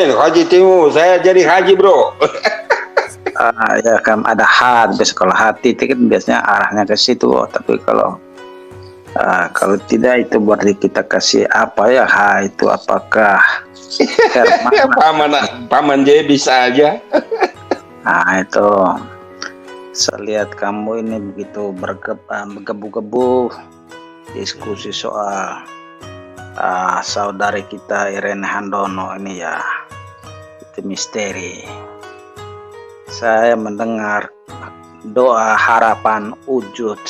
Haji Timu, saya jadi haji bro. Ya kan ada hati, kalau hati itu kan biasanya arahnya ke situ, tapi kalau tidak itu berarti kita kasih apa ya, itu apakah Paman J bisa aja. Nah itu saya lihat kamu ini begitu bergebu-gebu diskusi soal saudari kita Irene Handono ini ya, itu misteri. Saya mendengar doa harapan wujud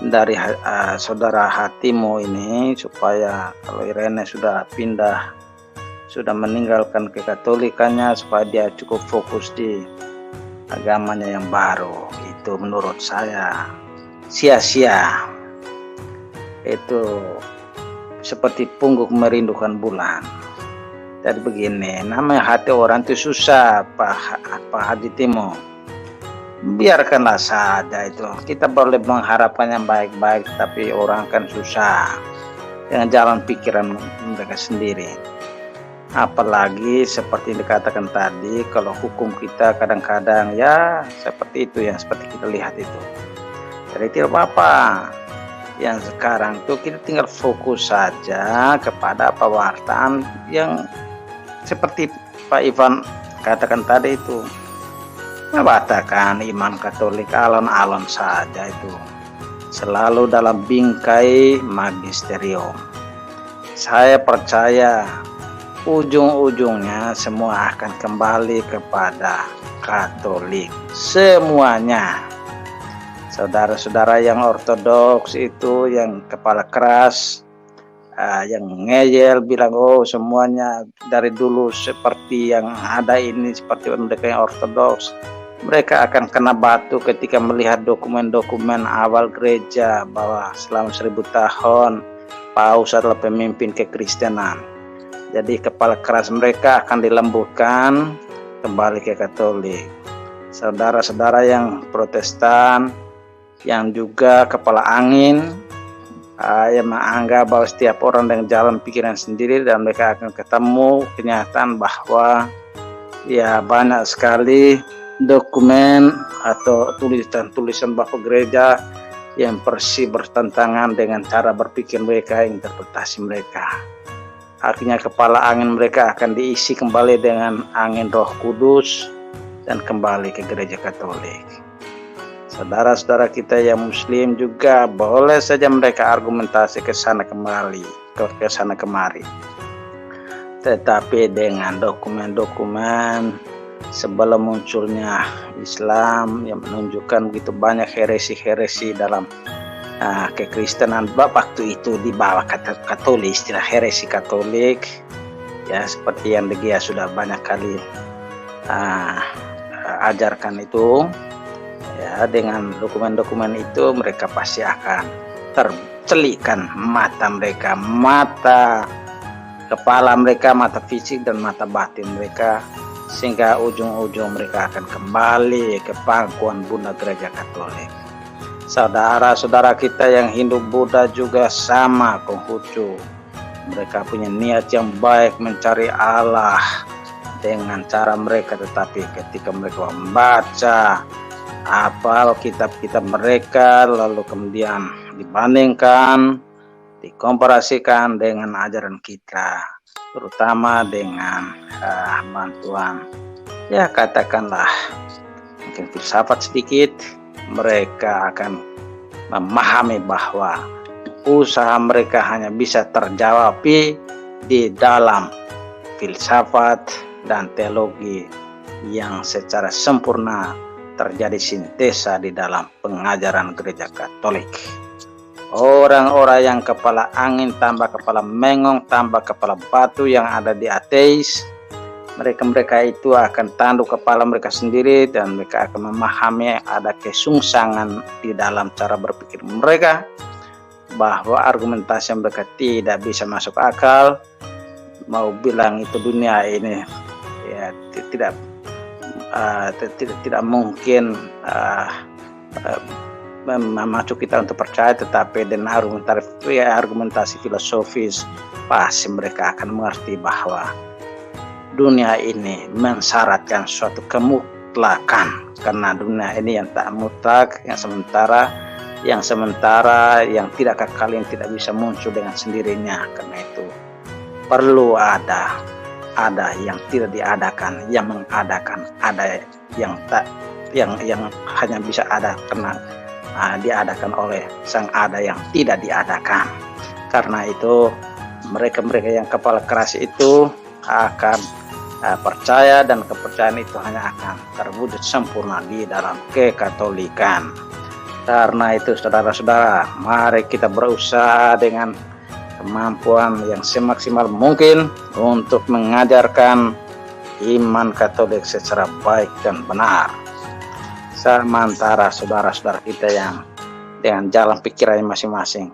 dari saudara Hatimu ini supaya kalau Irene sudah pindah, sudah meninggalkan kekatolikannya, supaya dia cukup fokus di agamanya yang baru. Itu menurut saya sia-sia. Itu seperti pungguk merindukan bulan. Jadi begini, namanya hati orang itu susah, Pak Haji Timo. Biarkanlah saja itu. Kita boleh mengharapkan yang baik-baik, tapi orang kan susah dengan jalan pikiran mereka sendiri. Apalagi seperti dikatakan tadi, kalau hukum kita kadang-kadang ya seperti itu, yang seperti kita lihat itu. Jadi tidak apa-apa. Yang sekarang tuh kita tinggal fokus saja kepada pewartaan yang seperti Pak Ivan katakan tadi itu. Mengatakan iman Katolik alon-alon saja itu. Selalu dalam bingkai magisterium. Saya percaya ujung-ujungnya semua akan kembali kepada Katolik. Semuanya. Saudara-saudara yang ortodoks itu, yang kepala keras, yang ngeyel bilang oh semuanya dari dulu seperti yang ada ini, seperti mereka yang ortodoks, mereka akan kena batu ketika melihat dokumen-dokumen awal gereja bahwa selama 1000 tahun Paus adalah pemimpin kekristenan. Jadi kepala keras mereka akan dilembutkan kembali ke Katolik. Saudara-saudara yang Protestan, yang juga kepala angin, yang menganggap bahwa setiap orang dengan jalan pikiran sendiri, dan mereka akan ketemu kenyataan bahwa ya banyak sekali dokumen atau tulisan-tulisan bapak gereja yang persis bertentangan dengan cara berpikir mereka, interpretasi mereka. Akhirnya kepala angin mereka akan diisi kembali dengan angin Roh Kudus dan kembali ke gereja Katolik. Saudara-saudara kita yang Muslim juga boleh saja mereka argumentasi ke sana kemari, tetapi dengan dokumen-dokumen sebelum munculnya Islam yang menunjukkan begitu banyak heresi-heresi dalam kekristenan. Waktu itu di bawah Katolik, istilah heresi Katolik ya, seperti yang De Gea sudah banyak kali ajarkan itu. Ya, dengan dokumen-dokumen itu mereka pasti akan tercelikkan mata mereka, mata kepala mereka, mata fisik dan mata batin mereka, sehingga ujung-ujung mereka akan kembali ke pangkuan Bunda Gereja Katolik. Saudara-saudara kita yang Hindu Buddha juga sama, Konghucu. Mereka punya niat yang baik mencari Allah dengan cara mereka, tetapi ketika mereka membaca hafal kitab-kitab mereka, lalu kemudian dibandingkan, dikomparasikan dengan ajaran kita, terutama dengan bantuan ya katakanlah mungkin filsafat sedikit, mereka akan memahami bahwa usaha mereka hanya bisa terjawab di dalam filsafat dan teologi yang secara sempurna terjadi sintesa di dalam pengajaran gereja Katolik. Orang-orang yang kepala angin tambah kepala mengong tambah kepala batu yang ada di ateis, mereka itu akan tanduk kepala mereka sendiri dan mereka akan memahami ada kesungsangan di dalam cara berpikir mereka, bahwa argumentasi mereka tidak bisa masuk akal. Mau bilang itu dunia ini ya tidak mungkin memacu kita untuk percaya, tetapi dengan argumentasi filosofis pasti mereka akan mengerti bahwa dunia ini mensyaratkan suatu kemutlakan, karena dunia ini yang tak mutlak, yang sementara, yang tidak kekal, yang tidak bisa muncul dengan sendirinya. Karena itu perlu ada yang tidak diadakan, yang mengadakan, ada yang tak, yang hanya bisa ada karena diadakan oleh sang ada yang tidak diadakan. Karena itu mereka-mereka yang kepala keras itu akan percaya, dan kepercayaan itu hanya akan terwujud sempurna di dalam kekatolikan. Karena itu saudara-saudara, mari kita berusaha dengan kemampuan yang semaksimal mungkin untuk mengajarkan iman Katolik secara baik dan benar. Sementara saudara-saudara kita yang dengan jalan pikirannya masing-masing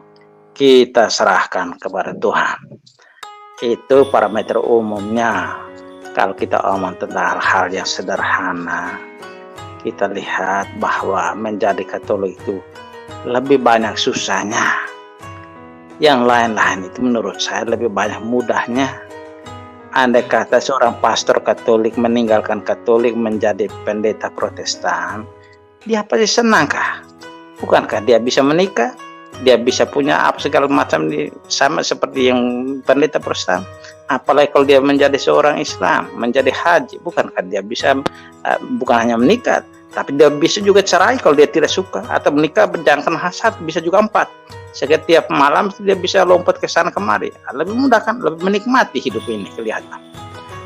kita serahkan kepada Tuhan. Itu parameter umumnya. Kalau kita omong tentang hal yang sederhana, kita lihat bahwa menjadi Katolik itu lebih banyak susahnya. Yang lain-lain itu menurut saya lebih banyak mudahnya. Andai kata seorang pastor Katolik meninggalkan Katolik menjadi pendeta Protestan, dia pasti senangkah? Bukankah dia bisa menikah? Dia bisa punya apa segala macam sama seperti yang pendeta Protestan. Apalagi kalau dia menjadi seorang Islam, menjadi haji, bukankah dia bisa bukan hanya menikah, tapi dia bisa juga cerai kalau dia tidak suka, atau menikah jangan hasad, bisa juga 4. Setiap malam dia bisa lompat ke sana kemari. Lebih mudah kan, lebih menikmati hidup ini kelihatan.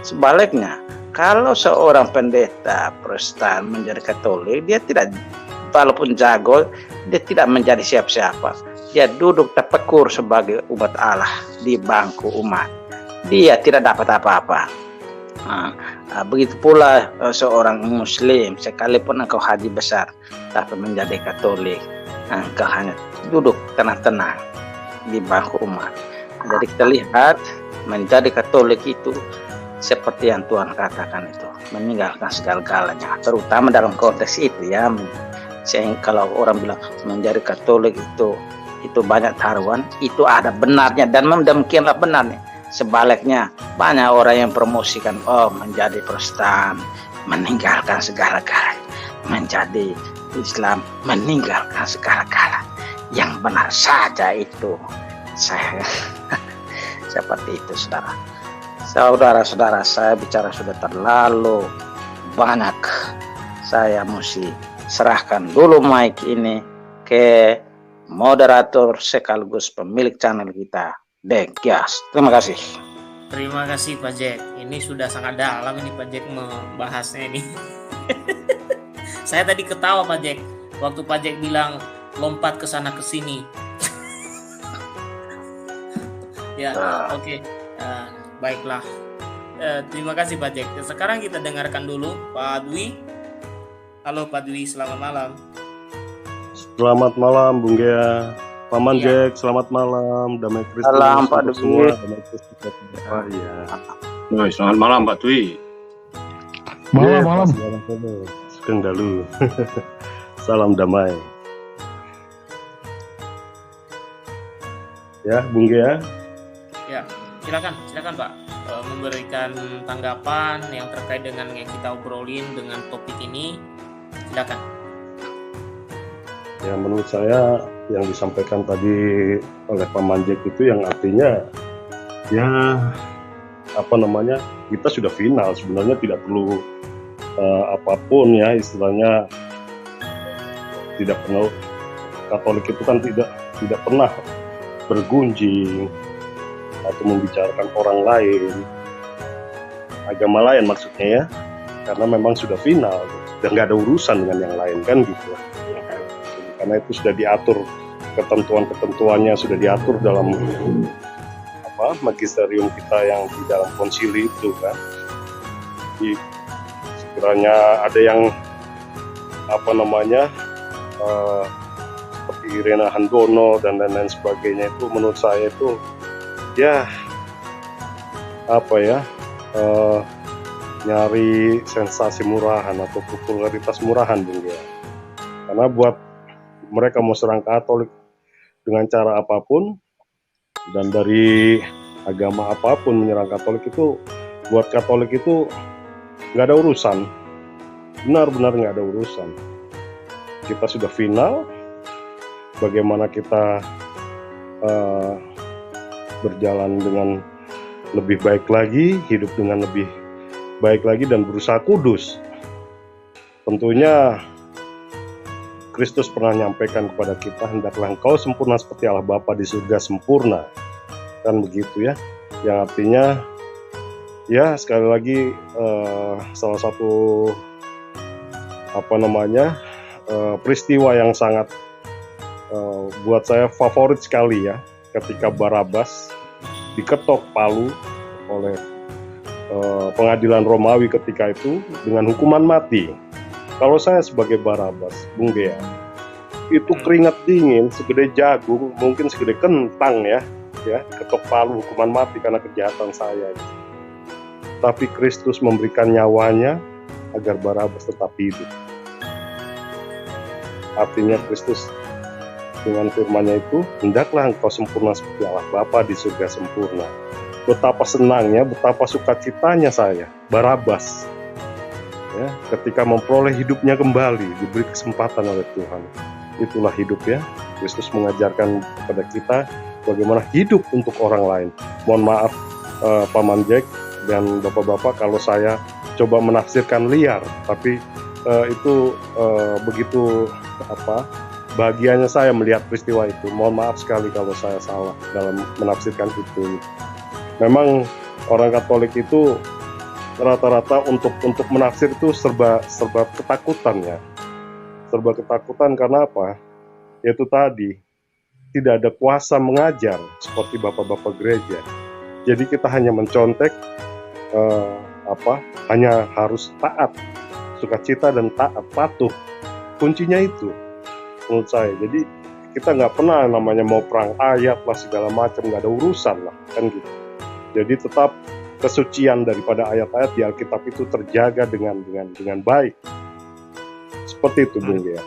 Sebaliknya, kalau seorang pendeta Protestan menjadi Katolik, dia tidak, walaupun jago, dia tidak menjadi siapa-siapa. Dia duduk terpekur sebagai umat Allah di bangku umat. Dia tidak dapat apa-apa. Begitu pula seorang Muslim, sekalipun engkau haji besar, tapi menjadi Katolik, engkau hanya duduk tenang-tenang di bangku umat. Jadi kita lihat menjadi Katolik itu seperti yang Tuhan katakan itu, meninggalkan segala-galanya, terutama dalam konteks itu ya. Sehingga kalau orang bilang menjadi Katolik itu banyak taruhan, itu ada benarnya, dan demikianlah benarnya. Sebaliknya banyak orang yang promosikan menjadi Protestan meninggalkan segala-galanya, menjadi Islam meninggalkan segala-galanya. Yang benar saja itu saya seperti itu, saudara-saudara. Saya bicara sudah terlalu banyak. Saya mesti serahkan dulu mic ini ke moderator sekaligus pemilik channel kita, Dekyas. Terima kasih. Terima kasih Pak Jack. Ini sudah sangat dalam ini Pak Jack membahasnya ini. Saya tadi ketawa Pak Jack waktu Pak Jack bilang lompat ke sana ke sini. Ya, oke. Baiklah. Terima kasih Pak Jack. Sekarang kita dengarkan dulu Pak Dwi. Halo Pak Dwi, selamat malam. Selamat malam Bung Gea. Paman Iya. Jack, selamat malam. Damai Kristus. Salam, Pak untuk Dwi. semua. Damai Kristus. Oh iya. Selamat malam Pak Dwi. Malam. Sugeng dalu. Salam damai. Ya, Bung Gea. Ya, silakan Pak memberikan tanggapan yang terkait dengan yang kita obrolin dengan topik ini. Silakan. Ya, menurut saya yang disampaikan tadi oleh Paman Jack itu yang artinya ya kita sudah final, sebenarnya tidak perlu apapun ya, istilahnya tidak perlu. Katolik itu kan tidak pernah bergunjing atau membicarakan orang lain, agama lain maksudnya ya, karena memang sudah final dan nggak ada urusan dengan yang lain kan gitu. Karena itu sudah diatur, ketentuan-ketentuannya sudah diatur dalam magisterium kita yang di dalam konsili itu kan. Jadi sekiranya ada yang seperti Irena Handono dan lain-lain sebagainya, itu menurut saya itu ya nyari sensasi murahan atau popularitas murahan Bung ya. Karena buat mereka mau serang Katolik dengan cara apapun dan dari agama apapun, menyerang Katolik itu Buat Katolik itu nggak ada urusan, benar-benar nggak ada urusan. Kita sudah final, bagaimana kita berjalan dengan lebih baik lagi, hidup dengan lebih baik lagi, dan berusaha kudus. Tentunya Kristus pernah menyampaikan kepada kita, hendaklah engkau sempurna seperti Allah Bapa di surga sempurna. Kan begitu ya, yang artinya ya sekali lagi salah satu peristiwa yang sangat buat saya favorit sekali ya, ketika Barabas diketok palu oleh pengadilan Romawi ketika itu dengan hukuman mati. Kalau saya sebagai Barabas, Bung Gea, itu keringat dingin segede jagung, mungkin segede kentang ya, diketok palu hukuman mati karena kejahatan saya. Tapi Kristus memberikan nyawanya agar Barabas tetap hidup. Artinya Kristus dengan firman-Nya itu, hendaklah engkau sempurna seperti Allah Bapa di surga sempurna. Betapa senangnya, betapa sukacitanya saya, Barabas, ya, ketika memperoleh hidupnya kembali, diberi kesempatan oleh Tuhan. Itulah hidup ya. Kristus mengajarkan kepada kita bagaimana hidup untuk orang lain. Mohon maaf Paman Jack dan Bapak-bapak kalau saya coba menafsirkan liar, tapi itu begitu bahagianya saya melihat peristiwa itu. Mohon maaf sekali kalau saya salah dalam menafsirkan itu. Memang orang Katolik itu rata-rata untuk menafsir itu serba ketakutan ya. Serba ketakutan karena apa? Yaitu tadi tidak ada kuasa mengajar seperti bapak-bapak gereja. Jadi kita hanya mencontek hanya harus taat, sukacita dan taat, patuh. Kuncinya itu menurut saya. Jadi kita nggak pernah namanya mau perang ayat lah segala macam, nggak ada urusan lah kan gitu. Jadi tetap kesucian daripada ayat-ayat di Alkitab itu terjaga dengan baik. Seperti itu Bung Gea.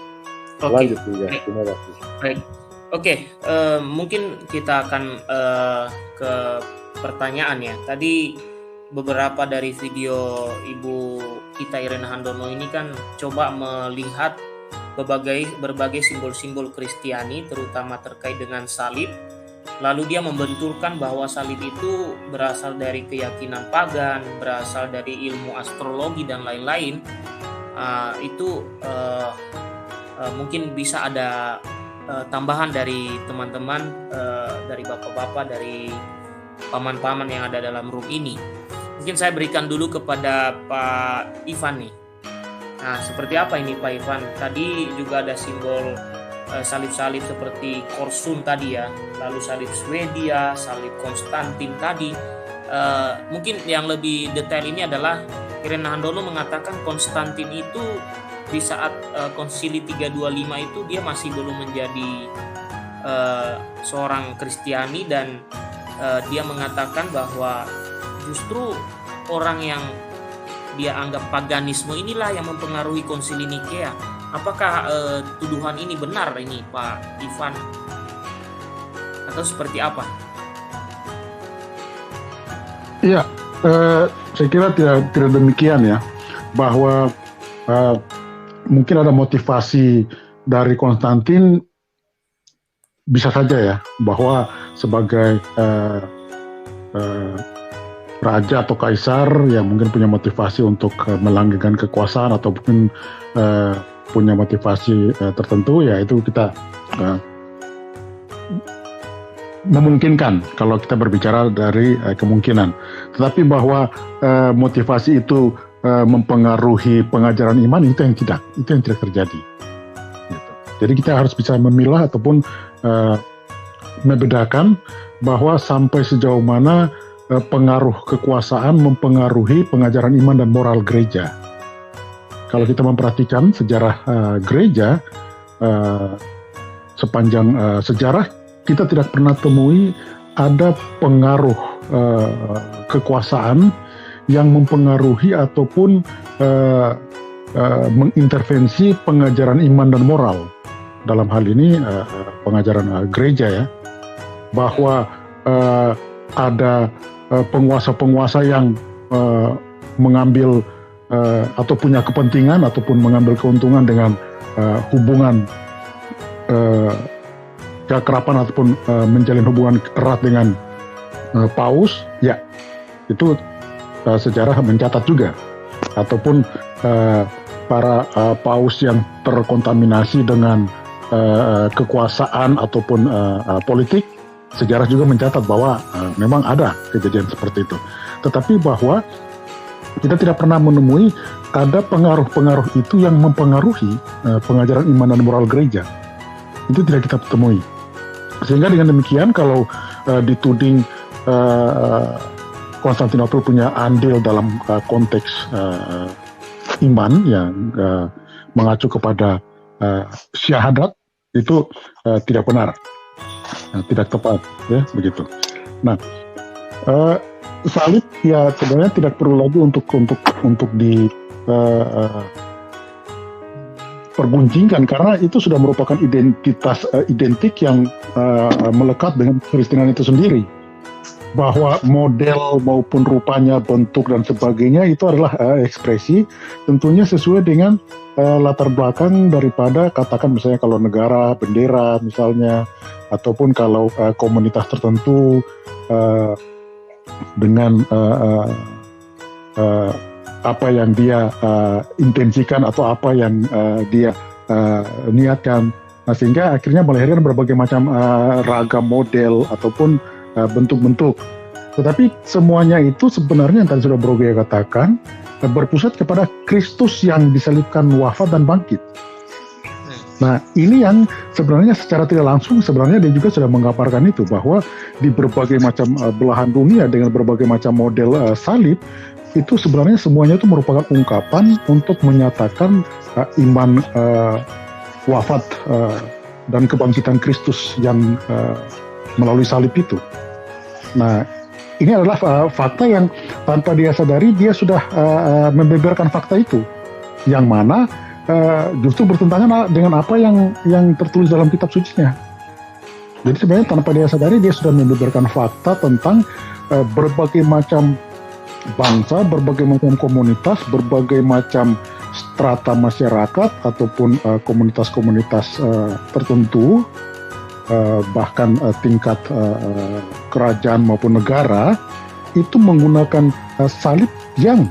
Lanjut Bung Gea. Terima kasih. Baik. Oke, mungkin kita akan ke pertanyaan ya. Tadi beberapa dari video Ibu kita Irene Handono ini kan coba melihat berbagai simbol-simbol Kristiani, terutama terkait dengan salib. Lalu dia membenturkan bahwa salib itu berasal dari keyakinan pagan, berasal dari ilmu astrologi dan lain-lain. Mungkin bisa ada tambahan dari teman-teman, dari bapak-bapak, dari paman-paman yang ada dalam room ini. Mungkin saya berikan dulu kepada Pak Ivan nih. Nah, seperti apa ini Pak Ivan? Tadi juga ada simbol salib-salib seperti Korsun tadi ya, lalu salib Swedia, salib Konstantin tadi. Mungkin yang lebih detail ini adalah Irene Handono mengatakan Konstantin itu di saat konsili 325 itu dia masih belum menjadi seorang Kristiani, dan dia mengatakan bahwa justru orang yang dia anggap paganisme inilah yang mempengaruhi konsili Nikea. Apakah tuduhan ini benar ini Pak Ivan? Atau seperti apa? Iya, saya kira tidak demikian ya, bahwa mungkin ada motivasi dari Konstantin, bisa saja ya, bahwa sebagai raja atau kaisar yang mungkin punya motivasi untuk melanggengkan kekuasaan atau mungkin punya motivasi tertentu, ya itu kita memungkinkan kalau kita berbicara dari kemungkinan. Tetapi bahwa motivasi itu mempengaruhi pengajaran iman, itu yang tidak terjadi. Gitu. Jadi kita harus bisa memilah ataupun membedakan bahwa sampai sejauh mana pengaruh kekuasaan mempengaruhi pengajaran iman dan moral gereja. Kalau kita memperhatikan sejarah gereja, sepanjang sejarah kita tidak pernah temui ada pengaruh kekuasaan yang mempengaruhi ataupun mengintervensi pengajaran iman dan moral. Dalam hal ini pengajaran gereja ya, bahwa ada penguasa-penguasa yang mengambil atau punya kepentingan ataupun mengambil keuntungan dengan hubungan kekerapan ataupun menjalin hubungan erat dengan paus, ya itu sejarah mencatat juga. Ataupun para paus yang terkontaminasi dengan kekuasaan ataupun politik, sejarah juga mencatat bahwa memang ada kejadian seperti itu. Tetapi bahwa kita tidak pernah menemui ada pengaruh-pengaruh itu yang mempengaruhi pengajaran iman dan moral gereja. Itu tidak kita temui. Sehingga dengan demikian kalau dituding Konstantinopel punya andil dalam konteks iman yang mengacu kepada syahadat, itu tidak benar, tidak tepat, ya begitu. Nah, salib ya sebenarnya tidak perlu lagi untuk di pergunjingkan, karena itu sudah merupakan identitas identik yang melekat dengan Kristenan itu sendiri. Bahwa model maupun rupanya, bentuk dan sebagainya itu adalah ekspresi, tentunya sesuai dengan latar belakang daripada, katakan misalnya kalau negara, bendera misalnya, ataupun kalau komunitas tertentu dengan apa yang dia intensikan atau apa yang dia niatkan. Nah, sehingga akhirnya melahirkan berbagai macam ragam model ataupun bentuk-bentuk. Tetapi semuanya itu sebenarnya yang tadi sudah Bro Gaya katakan berpusat kepada Kristus yang disalibkan, wafat dan bangkit. Nah, ini yang sebenarnya secara tidak langsung sebenarnya dia juga sudah menggambarkan itu, bahwa di berbagai macam belahan dunia dengan berbagai macam model salib itu sebenarnya semuanya itu merupakan ungkapan untuk menyatakan iman wafat dan kebangkitan Kristus yang melalui salib itu. Nah, ini adalah fakta yang tanpa dia sadari dia sudah membeberkan fakta itu, yang mana justru bertentangan dengan apa yang tertulis dalam kitab sucinya. Jadi sebenarnya tanpa dia sadari dia sudah membeberkan fakta tentang berbagai macam bangsa, berbagai macam komunitas, berbagai macam strata masyarakat ataupun komunitas-komunitas tertentu, bahkan tingkat kerajaan maupun negara itu menggunakan salib yang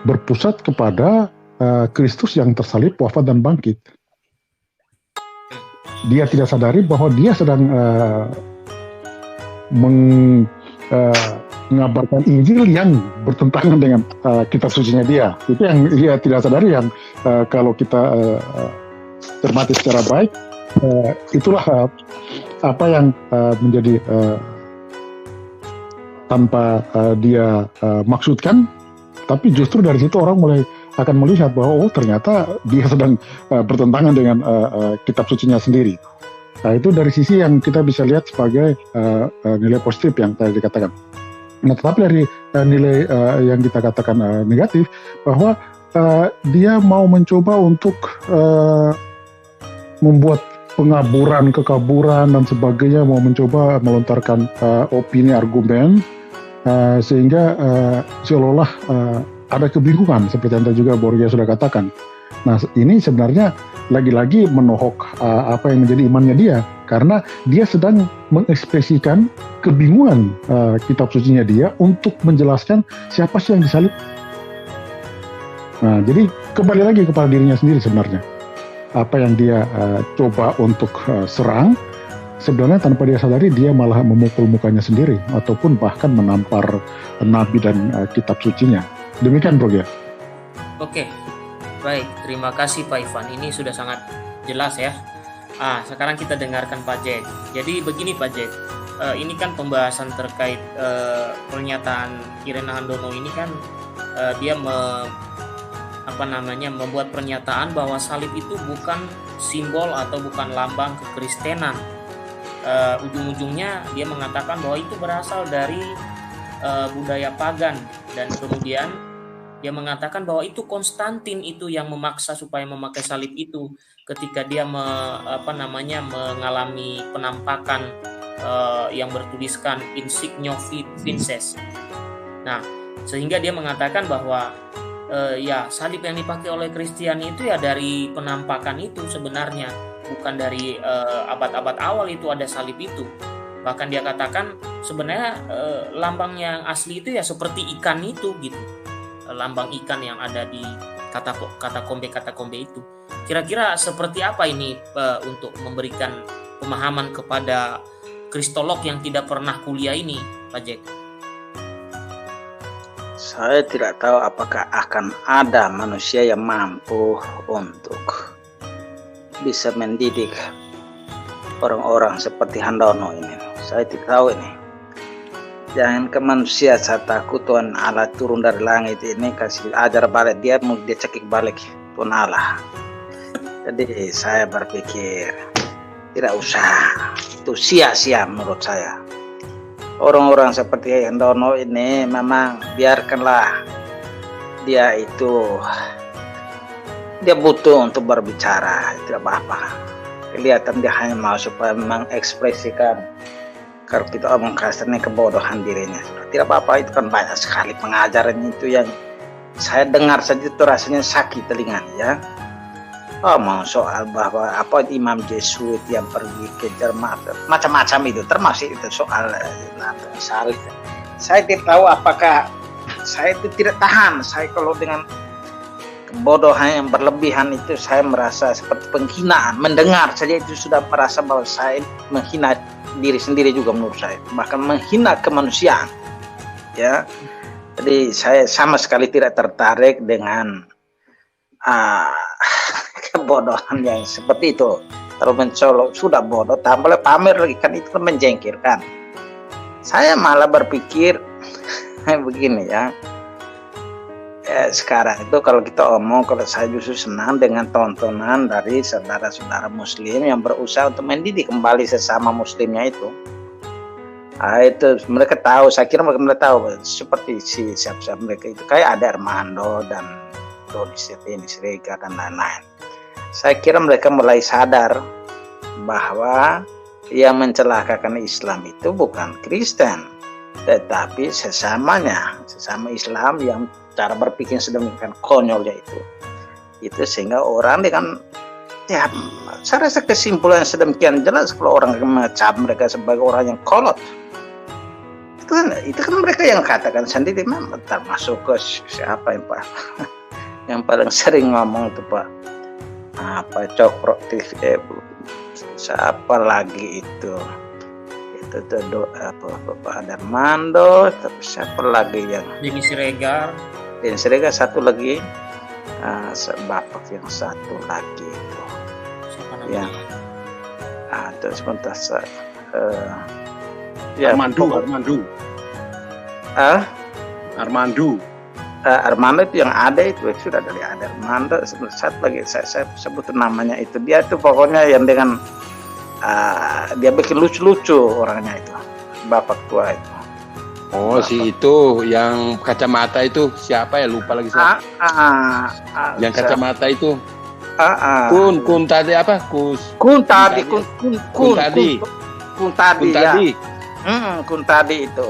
berpusat kepada Kristus yang tersalib, wafat dan bangkit. Dia tidak sadari bahwa dia sedang mengabarkan Injil yang bertentangan dengan kitab sucinya dia. Itu yang dia tidak sadari, yang kalau kita cermati secara baik, itulah apa yang menjadi tanpa dia maksudkan, tapi justru dari situ orang mulai akan melihat bahwa ternyata dia sedang bertentangan dengan kitab sucinya sendiri. Nah, itu dari sisi yang kita bisa lihat sebagai nilai positif yang tadi dikatakan. Nah, tetapi dari nilai yang kita katakan negatif, bahwa dia mau mencoba untuk membuat pengaburan, kekaburan dan sebagainya, mau mencoba melontarkan opini, argumen, sehingga seolah-olah ada kebingungan seperti yang tadi juga Borgia sudah katakan. Nah, ini sebenarnya lagi-lagi menohok apa yang menjadi imannya dia, karena dia sedang mengekspresikan kebingungan kitab sucinya dia untuk menjelaskan siapa sih yang disalib. Nah, jadi kembali lagi kepada dirinya sendiri sebenarnya. Apa yang dia coba untuk serang, sebenarnya tanpa dia sadari dia malah memukul mukanya sendiri, ataupun bahkan menampar nabi dan kitab sucinya. Demikian, Bro ya. Oke, baik. Terima kasih Pak Ivan. Ini sudah sangat jelas ya. Sekarang kita dengarkan Pak Jack. Jadi begini Pak Jack, ini kan pembahasan terkait pernyataan Irena Handono ini kan dia membuat pernyataan bahwa salib itu bukan simbol atau bukan lambang kekristenan. Ujung-ujungnya dia mengatakan bahwa itu berasal dari budaya pagan, dan kemudian dia mengatakan bahwa itu Konstantin itu yang memaksa supaya memakai salib itu ketika dia mengalami penampakan yang bertuliskan Insignio Vinces. Nah, sehingga dia mengatakan bahwa ya salib yang dipakai oleh Kristiani itu ya dari penampakan itu sebenarnya, bukan dari abad-abad awal itu ada salib itu. Bahkan dia katakan sebenarnya lambang yang asli itu ya seperti ikan itu gitu, lambang ikan yang ada di katakombe itu. Kira-kira seperti apa ini untuk memberikan pemahaman kepada kristolog yang tidak pernah kuliah ini, Pak Jack? Saya tidak tahu apakah akan ada manusia yang mampu untuk bisa mendidik orang-orang seperti Handono ini. Saya tidak tahu ini. Jangan ke manusia, saya takut Tuhan Allah turun dari langit ini kasih ajar balik dia, mau dia cekik balik Tuhan Allah. Jadi saya berpikir tidak usah, itu sia-sia menurut saya. Orang-orang seperti Handono ini memang biarkanlah dia itu, dia butuh untuk berbicara, tidak apa-apa. Kelihatan dia hanya mau supaya mengekspresikan, kalau kita omong kasarnya, kebodohan dirinya. Tidak apa-apa, itu kan banyak sekali pengajaran itu yang saya dengar saja itu rasanya sakit telinganya ya. Mau soal bahwa apa Imam Jesuit yang pergi ke Jerman, macam-macam itu, termasuk itu soal salib. Saya tidak tahu apakah saya itu tidak tahan. Saya kalau dengan kebodohan yang berlebihan itu saya merasa seperti penghinaan. Mendengar saja itu sudah merasa bahwa saya menghina diri sendiri juga menurut saya, bahkan menghina kemanusiaan. Ya, jadi saya sama sekali tidak tertarik dengan kebodohan yang seperti itu. Kalau mencolok sudah bodoh, tambah pamer lagi, kan itu kan menjengkelkan. Saya malah berpikir begini ya. Sekarang itu kalau kita omong, kalau saya justru senang dengan tontonan dari saudara-saudara muslim yang berusaha untuk mendidik kembali sesama muslimnya itu. Itu mereka tahu, saya kira mereka tahu seperti si siapa mereka itu, kayak ada Armando dan Dodi Siregar dan lain-lain. Saya kira mereka mulai sadar bahwa yang mencelakakan Islam itu bukan Kristen, tetapi sesamanya, sesama Islam yang cara berpikir sedemikian konyolnya itu sehingga orang dengan ya, saya rasa kesimpulan sedemikian jelas kalau orang mengecap mereka sebagai orang yang kolot. Itu kan mereka yang katakan sendiri, memang termasuk ke siapa yang paling sering ngomong itu Pak Cokro TV, siapa lagi itu Pak Darmando, tapi siapa lagi yang Denny Siregar, satu lagi, bapak yang satu lagi itu siapa namanya? Terus sebentar Armando itu yang ada itu sudah dari ada Armando. Satu lagi saya sebut namanya itu, dia itu pokoknya yang dengan dia bikin lucu-lucu orangnya itu, bapak tua itu. Oh, si itu yang kacamata itu siapa ya, lupa lagi saya. Yang kacamata itu. Kun tadi apa? Kun tadi ya. Kun tadi itu.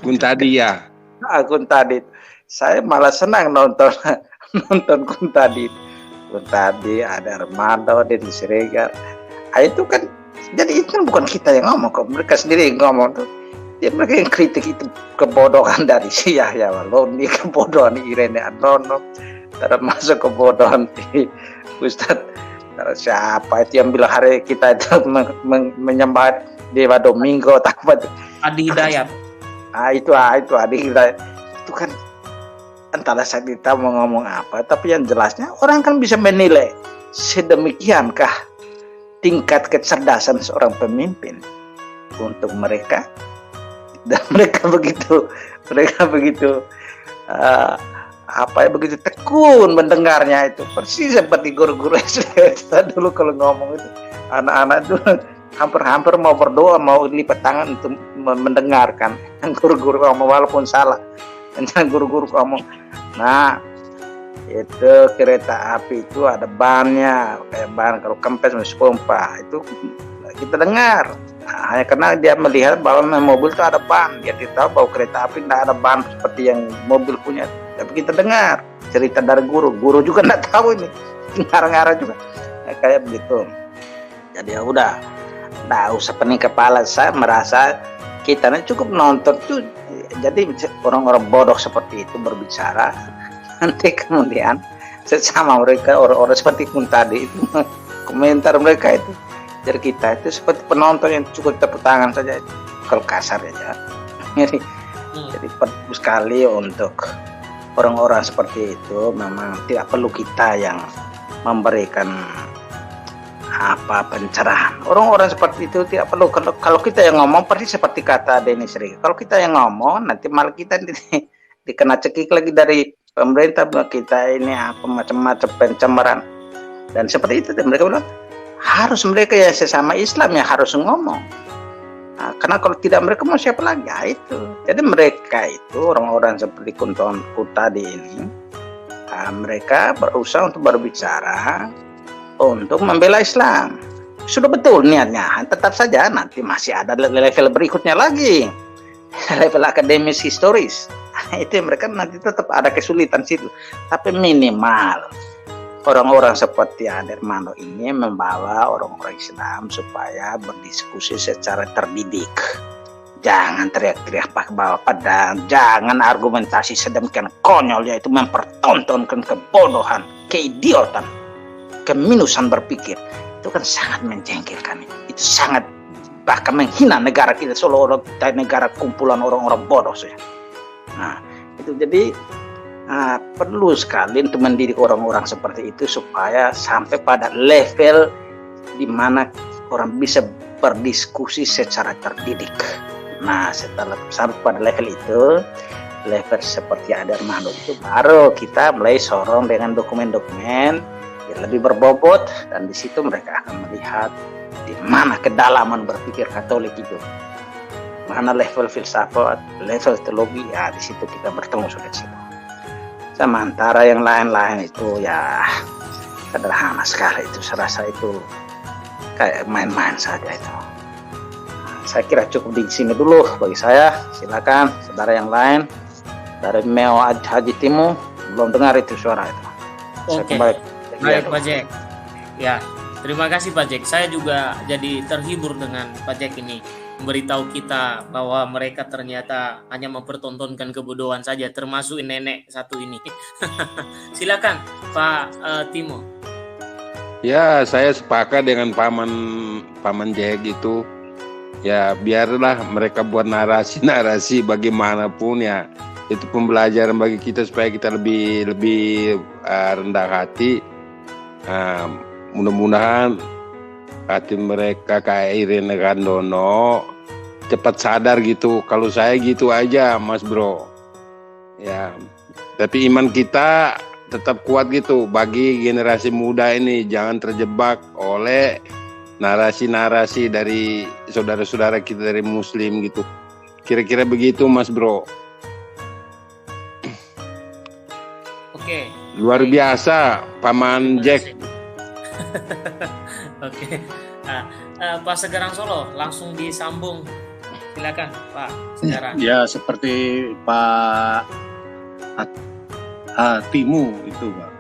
Kun tadi ya. Kun tadi. Saya malah senang nonton Kun tadi. Kun tadi ada Armando, Denny Siregar. Itu kan, jadi itu kan bukan kita yang ngomong kok, mereka sendiri yang ngomong tuh. Ya, mereka yang kritik itu kebodohan dari si Yahya Waloni, kebodohan Irene Andono, termasuk kebodohan di Ustadz siapa itu yang bilang hari kita itu menyembah Dewa Domingo, apa itu? Adi Hidayat. Itu Adi Hidayat. Itu kan entahlah kita mau ngomong apa, tapi yang jelasnya orang kan bisa menilai sedemikiankah tingkat kecerdasan seorang pemimpin untuk mereka, dan mereka begitu begitu tekun mendengarnya. Itu persis seperti guru-guru SD dulu kalau ngomong itu, anak-anak itu hampir mau berdoa, mau lipat tangan untuk mendengarkan guru-guru ngomong walaupun salah. Dan guru-guru ngomong, nah itu kereta api itu ada bannya, kayak ban kalau kempes masih pompa itu kita dengar. Hanya karena dia melihat bahwa mobil itu ada ban, dia tidak tahu bahwa kereta api tidak ada ban seperti yang mobil punya. Tapi kita dengar cerita dari guru juga tidak tahu ini, ngarang-ngarang juga kayak begitu. Jadi ya udah, tidak usah pening kepala. Saya merasa kita cukup nonton tuh. Jadi orang-orang bodoh seperti itu berbicara, nanti kemudian sesama mereka orang-orang seperti pun tadi itu komentar mereka itu. Jadi kita itu seperti penonton yang cukup tepuk tangan saja, kalau kasar aja. Jadi perlu sekali untuk orang-orang seperti itu. Memang tidak perlu kita yang memberikan pencerahan. Orang-orang seperti itu tidak perlu. Kalau kita yang ngomong persis seperti kata Denis Rizky. Kalau kita yang ngomong nanti malah kita dikena cekik lagi dari pemerintah, kita ini macam-macam pencemaran. Dan seperti itu mereka bilang, harus mereka yang sesama Islam yang harus ngomong. Nah, karena kalau tidak mereka mau siapa lagi? Ya, itu. Jadi mereka itu orang-orang seperti kuntonku tadi ini, mereka berusaha untuk berbicara untuk membela Islam. Sudah betul niatnya. Tetap saja nanti masih ada level berikutnya lagi, level akademis historis. Itu mereka nanti tetap ada kesulitan situ. Tapi minimal orang-orang seperti Adermando ini membawa orang-orang Islam supaya berdiskusi secara terdidik. Jangan teriak-teriak pakai bawah pedang, jangan argumentasi sedemikian konyol, yaitu mempertontonkan kebodohan, keidiotan, keminusan berpikir. Itu kan sangat menjengkelkan. Itu sangat bahkan menghina negara kita, seolah-olah negara kumpulan orang-orang bodoh saja. Nah, itu jadi perlu sekali untuk mendidik orang-orang seperti itu supaya sampai pada level di mana orang bisa berdiskusi secara terdidik. Nah, setelah sampai pada level itu, level seperti Adermando itu, baru kita mulai sorong dengan dokumen-dokumen yang lebih berbobot, dan di situ mereka akan melihat di mana kedalaman berpikir Katolik itu, mana level filsafat, level teologi. Ya di situ kita bertemu sudah di situ. Sementara yang lain-lain itu ya sederhana sekali, itu saya rasa itu kayak main-main saja itu. Saya kira cukup di sini dulu bagi saya. Silakan saudara yang lain. Dari Meo Haji Timu belum dengar itu suara itu. Oke. Baik Pak Jack. Ya, terima kasih Pak Jack. Saya juga jadi terhibur dengan Pak Jack ini memberitahu kita bahwa mereka ternyata hanya mempertontonkan kebodohan saja, termasuk nenek satu ini. Silakan Pak Timo. Ya, saya sepakat dengan paman Jack itu. Ya, biarlah mereka buat narasi bagaimanapun ya. Itu pembelajaran bagi kita supaya kita lebih rendah hati. Mudah-mudahan hati mereka kayak Irene Randono cepat sadar gitu. Kalau saya gitu aja Mas Bro. Ya, tapi iman kita tetap kuat gitu. Bagi generasi muda ini jangan terjebak oleh narasi-narasi dari saudara-saudara kita dari Muslim gitu. Kira-kira begitu Mas Bro. Oke. Luar biasa Paman Jack. Oke. Nah, Pak Segarang Solo langsung disambung. Silakan Pak Segarang. Ya seperti Pak Timu itu Pak.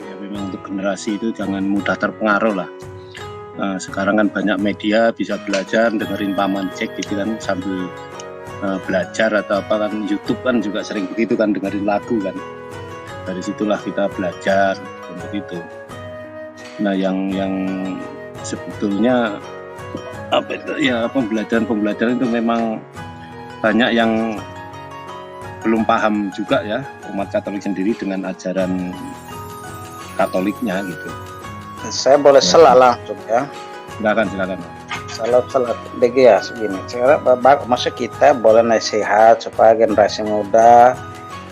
Ya memang untuk generasi itu jangan mudah terpengaruh lah. Sekarang kan banyak media bisa belajar dengerin Paman Jack gitu kan sambil belajar atau apa kan. YouTube kan juga sering begitu kan, dengerin lagu kan. Dari situlah kita belajar untuk itu. Nah yang sebetulnya pembelajaran itu memang banyak yang belum paham juga ya, umat Katolik sendiri dengan ajaran Katoliknya gitu. Saya boleh salah langsung ya. Silakan. Salah DG ya segini. Maksud kita boleh nasihat supaya generasi muda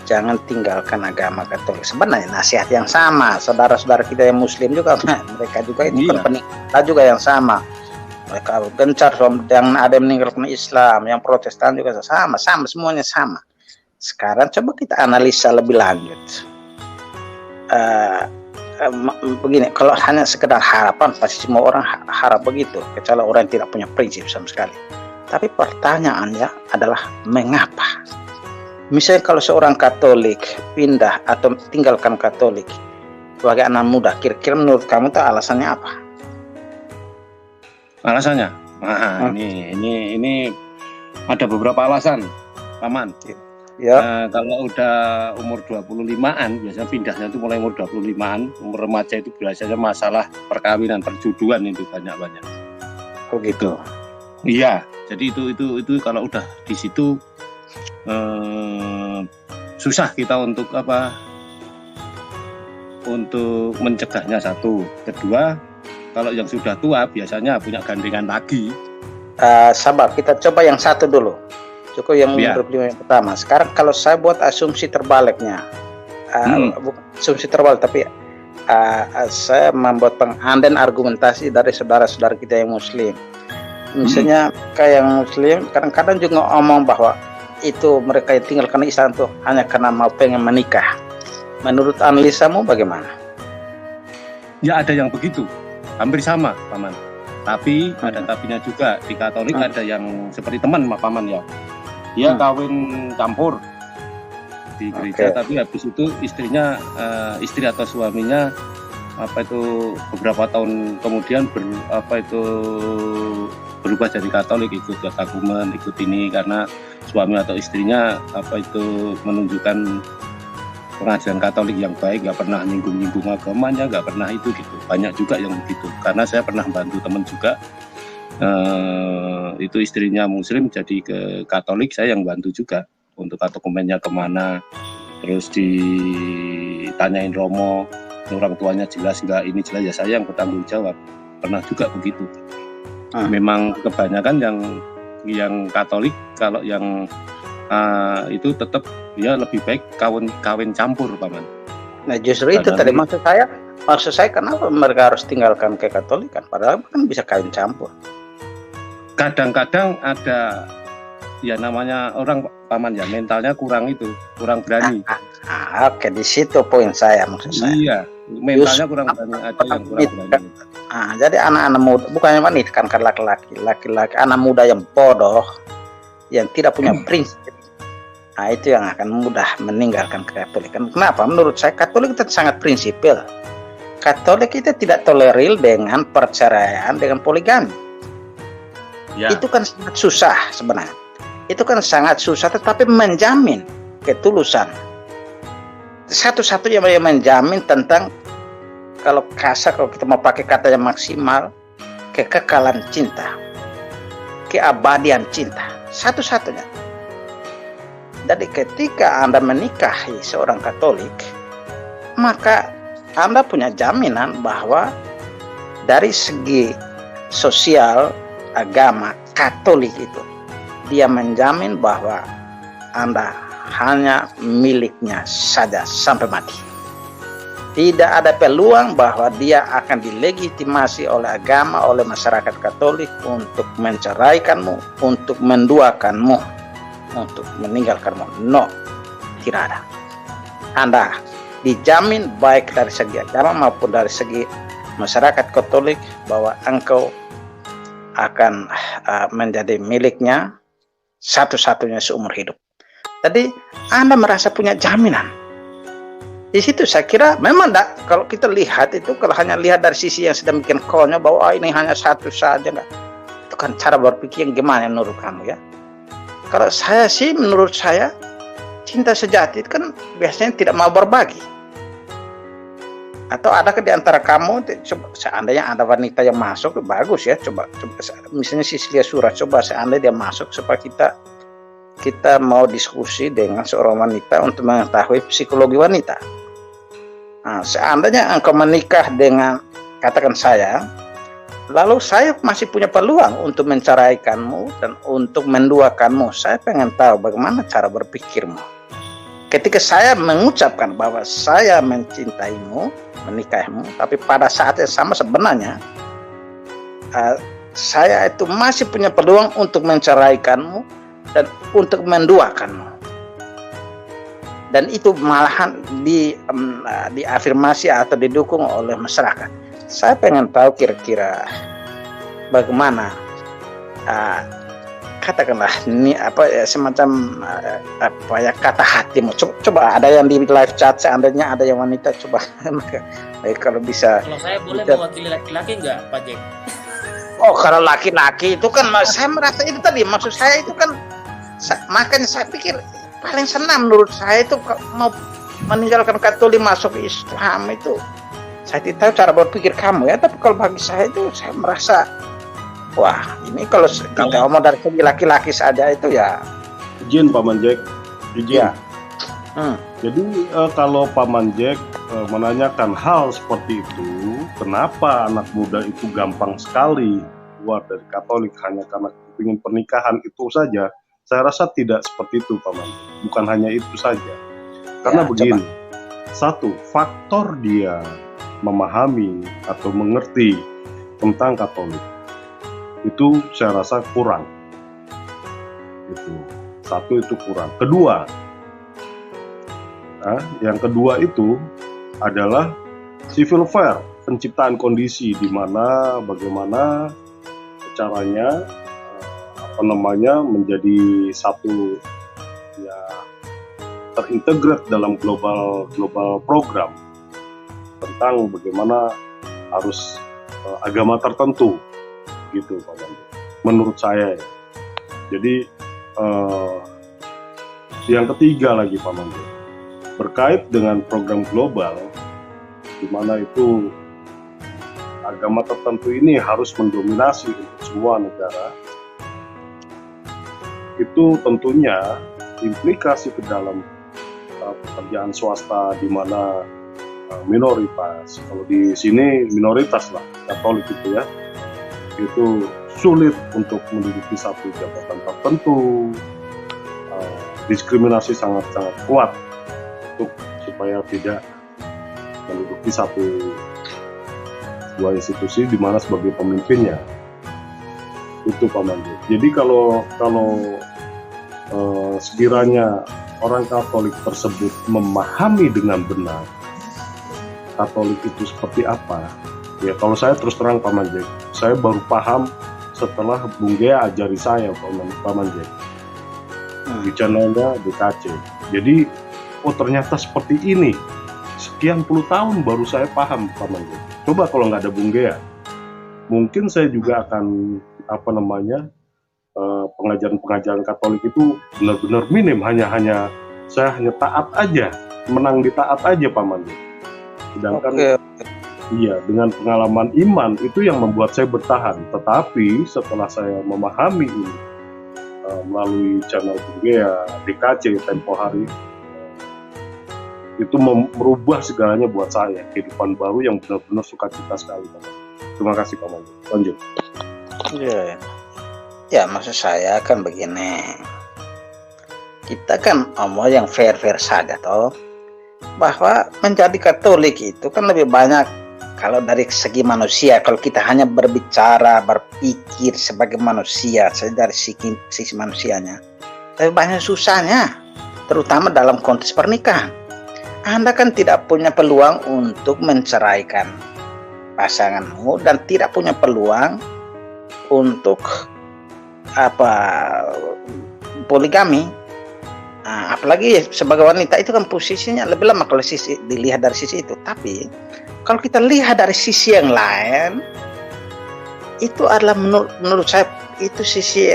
jangan tinggalkan agama Katolik. Sebenarnya nasihat yang sama. Saudara-saudara kita yang Muslim juga, mereka juga itu kan peningkatan juga yang sama. Mereka gencar yang ada yang meninggalkan Islam, yang Protestan juga sama, semuanya sama. Sekarang coba kita analisa lebih lanjut. begini, kalau hanya sekedar harapan pasti semua orang harap begitu, kecuali orang yang tidak punya prinsip sama sekali. Tapi pertanyaannya adalah mengapa? Misalnya kalau seorang Katolik pindah atau tinggalkan Katolik sebagai anak muda, kira-kira menurut kamu tuh alasannya apa? Alasannya? Nah, ini ada beberapa alasan, Paman. Ya. Kalau udah umur 25-an, biasanya pindahnya itu mulai umur 25-an, umur remaja itu biasanya masalah perkawinan, perjuduan itu banyak-banyak. Oh gitu. Iya, jadi itu kalau udah di situ susah kita untuk apa? Untuk mencegahnya satu. Kedua, kalau yang sudah tua biasanya punya gandengan lagi. Sabar, kita coba yang satu dulu. Cukup yang Ya. 25 yang pertama. Sekarang kalau saya buat asumsi terbaliknya, bukan asumsi terbalik, tapi saya membuat pengandaian argumentasi dari saudara-saudara kita yang Muslim. Misalnya kayak yang Muslim, kadang-kadang juga ngomong bahwa itu mereka yang tinggalkan Islam itu hanya karena mau pengen menikah. Menurut analisamu bagaimana? Ya ada yang begitu, hampir sama, Paman. Tapi ada tapinya juga di Katolik ada yang seperti teman, Paman ya. Dia kawin campur di gereja, tapi habis itu istrinya, istri atau suaminya beberapa tahun kemudian berubah jadi Katolik, ikut kekaguman, ikut ini karena suami atau istrinya menunjukkan pengajaran Katolik yang baik, nggak pernah nyinggung-nyinggung agamanya, nggak pernah itu gitu. Banyak juga yang begitu. Karena saya pernah bantu teman juga, itu istrinya Muslim jadi ke Katolik, saya yang bantu juga untuk dokumennya kemana, terus ditanyain romo, orang tuanya jelas nggak, ini jelas, ya saya yang bertanggung jawab. Pernah juga begitu. Memang kebanyakan yang Katolik, kalau yang itu tetap dia lebih baik kawin campur, Paman. Nah justru itu tadi maksud saya kenapa mereka harus tinggalkan kekatolikan, padahal kan bisa kawin campur. Kadang-kadang ada ya namanya orang, Paman ya, mentalnya kurang berani. Oke, di situ poin saya, maksud saya. Iya, mentalnya kurang berani, ada yang kurang berani. Jadi anak-anak muda, bukannya wanita kan laki-laki, anak muda yang bodoh, yang tidak punya prinsip. Itu yang akan mudah meninggalkan Katolikan. Kenapa? Menurut saya Katolik itu sangat prinsipil. Katolik itu tidak tolerir dengan perceraian, dengan poligami. Ya. Itu kan sangat susah sebenarnya. Itu kan sangat susah, tetapi menjamin ketulusan. Satu-satunya yang menjamin tentang, kalau kasar, kalau kita mau pakai kata yang maksimal, kekekalan cinta, keabadian cinta. Satu-satunya. Jadi ketika Anda menikahi seorang Katolik, maka Anda punya jaminan bahwa dari segi sosial, agama, Katolik itu, dia menjamin bahwa Anda hanya miliknya saja sampai mati. Tidak ada peluang bahwa dia akan dilegitimasi oleh agama, oleh masyarakat Katolik untuk menceraikanmu, untuk menduakanmu, untuk meninggalkanmu. No, tidak ada. Anda dijamin baik dari segi agama maupun dari segi masyarakat Katolik bahwa engkau akan menjadi miliknya satu-satunya seumur hidup. Jadi Anda merasa punya jaminan. Di situ saya kira memang kalau kita lihat itu, kalau hanya lihat dari sisi yang sedemikian konyol bahwa ini hanya satu saja, enggak. Itu kan cara berpikir yang gimana menurut kamu ya? Kalau saya sih, menurut saya cinta sejati itu kan biasanya tidak mau berbagi. Atau adakah di antara kamu, coba seandainya ada wanita yang masuk, bagus ya, coba misalnya Sisilia Surat, coba seandainya dia masuk supaya kita mau diskusi dengan seorang wanita untuk mengetahui psikologi wanita. Nah, seandainya engkau menikah dengan, katakan saya, lalu saya masih punya peluang untuk menceraikanmu dan untuk menduakanmu. Saya pengen tahu bagaimana cara berpikirmu. Ketika saya mengucapkan bahwa saya mencintaimu, menikahimu, tapi pada saat yang sama sebenarnya saya itu masih punya peluang untuk menceraikanmu dan untuk menduakanmu. dan itu malahan diafirmasi atau didukung oleh masyarakat. Saya pengen tahu kira-kira bagaimana katakanlah ini semacam kata hatimu. Coba ada yang di live chat, seandainya ada yang wanita, coba kalau bisa. Kalau saya boleh mewakili laki-laki nggak, Pak Jack? Oh, kalau laki-laki itu kan saya merasa itu tadi, maksud saya itu kan makanya saya pikir paling senang menurut saya itu mau meninggalkan Katolik masuk Islam itu. Saya tidak tahu cara berpikir kamu ya, tapi kalau bagi saya itu saya merasa wah, ini kalau kita ngomong dari segi laki-laki saja itu ya. Izin Paman Jack, izin. Ya. Jadi kalau Paman Jack menanyakan hal seperti itu, kenapa anak muda itu gampang sekali keluar dari Katolik hanya karena ingin pernikahan itu saja? Saya rasa tidak seperti itu, Paman. Bukan hanya itu saja. Karena begini, satu, faktor dia memahami atau mengerti tentang Katolik itu saya rasa kurang. Itu satu, itu kurang. Kedua, yang kedua itu adalah civil fair, penciptaan kondisi di mana bagaimana caranya menjadi satu ya terintegrat dalam global program tentang bagaimana harus agama tertentu gitu, Pak Bandi. Menurut saya ya. Jadi yang ketiga lagi, Pak Bandi, berkait dengan program global di mana itu agama tertentu ini harus mendominasi untuk semua negara. Itu tentunya implikasi ke dalam pekerjaan swasta di mana minoritas, kalau di sini minoritas lah Katolik itu ya, itu sulit untuk menduduki satu jabatan tertentu, diskriminasi sangat-sangat kuat untuk supaya tidak menduduki sebuah institusi di mana sebagai pemimpinnya. Itu Pak Mandi. Jadi kalau sekiranya orang Katolik tersebut memahami dengan benar Katolik itu seperti apa, ya kalau saya terus terang Pak Manjek, saya baru paham setelah Bung Gea ajari saya Pak Manjek di channelnya DKC. Jadi oh ternyata seperti ini, sekian puluh tahun baru saya paham Pak Manjek. Coba kalau nggak ada Bung Gea, mungkin saya juga akan pengajaran Katolik itu benar-benar minim, saya hanya taat aja, menang di taat aja Pak Mandi. Sedangkan iya, dengan pengalaman iman itu yang membuat saya bertahan. Tetapi setelah saya memahami ini melalui channel Bugea, DKC tempo hari, itu merubah segalanya buat saya, kehidupan baru yang benar-benar sukacita sekali Pak Mandi. Terima kasih Pak Mandi. Lanjut. Iya. Ya maksud saya kan begini, kita kan omong yang fair-fair saja toh, bahwa menjadi Katolik itu kan lebih banyak kalau dari segi manusia, kalau kita hanya berbicara, berpikir sebagai manusia, dari sisi manusianya, lebih banyak susahnya, terutama dalam konteks pernikahan. Anda kan tidak punya peluang untuk menceraikan pasanganmu dan tidak punya peluang untuk poligami. Apalagi sebagai wanita itu kan posisinya lebih lama kalau dilihat dari sisi itu. Tapi kalau kita lihat dari sisi yang lain, itu adalah menurut saya itu sisi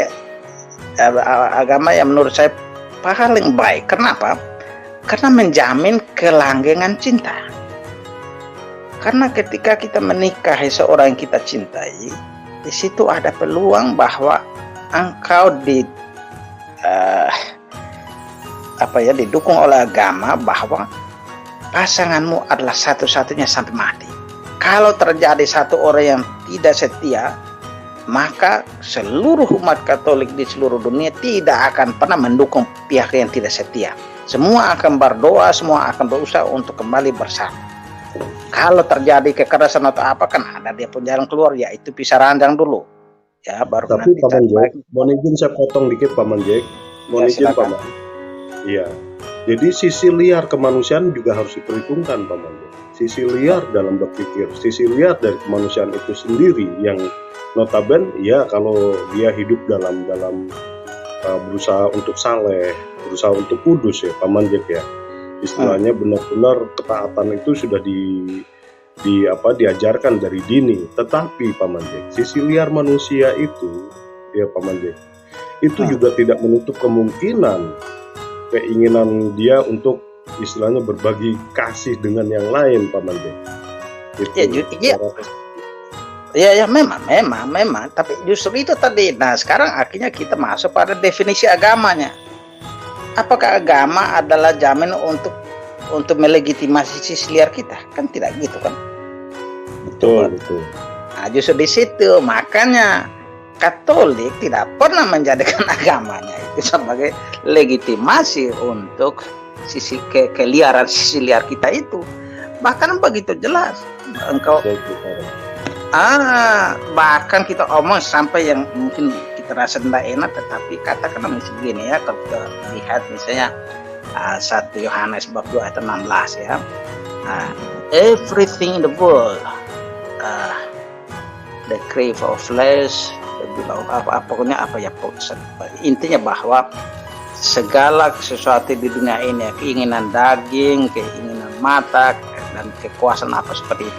agama yang menurut saya paling baik. Kenapa? Karena menjamin kelanggengan cinta. Karena ketika kita menikahi seorang yang kita cintai, di situ ada peluang bahwa engkau didukung oleh agama bahwa pasanganmu adalah satu-satunya sampai mati. Kalau terjadi satu orang yang tidak setia, maka seluruh umat Katolik di seluruh dunia tidak akan pernah mendukung pihak yang tidak setia. Semua akan berdoa, semua akan berusaha untuk kembali bersatu. Kalau terjadi kekerasan atau apa, kan ada dia pun jalan keluar, yaitu pisah ranjang dulu. Ya, baru tapi Pak Manjek, mohon izin saya potong dikit Pak Manjek. Mohon izin Pak Manjek. Iya. Jadi sisi liar kemanusiaan juga harus diperhitungkan, Pak Mando. Sisi liar dalam berpikir, sisi liar dari kemanusiaan itu sendiri yang notabene ya kalau dia hidup dalam berusaha untuk saleh, berusaha untuk kudus ya Pak Manjek ya. Istilahnya benar-benar ketaatan itu sudah diajarkan dari dini. Tetapi Pak Manjek, sisi liar manusia itu ya Pak Manjek, itu juga tidak menutup kemungkinan keinginan dia untuk istilahnya berbagi kasih dengan yang lain, Pak Manjek. Ya, memang. Tapi justru itu tadi. Nah, sekarang akhirnya kita masuk pada definisi agamanya. Apakah agama adalah jamin untuk melegitimasi sisi liar kita? Kan tidak gitu kan? Betul. Nah, justru di situ makanya Katolik tidak pernah menjadikan agamanya itu sebagai legitimasi untuk sisi keliaran sisi liar kita itu. Bahkan begitu jelas engkau bahkan kita omong sampai yang mungkin kita rasa tidak enak, tetapi katakan misalnya begini ya, kalau kita lihat misalnya 1 Yohanes bab 2 ayat 16 ya, everything in the world, the crave of flesh, pokoknya intinya bahwa segala sesuatu di dunia ini, keinginan daging, keinginan mata, dan kekuasaan apa seperti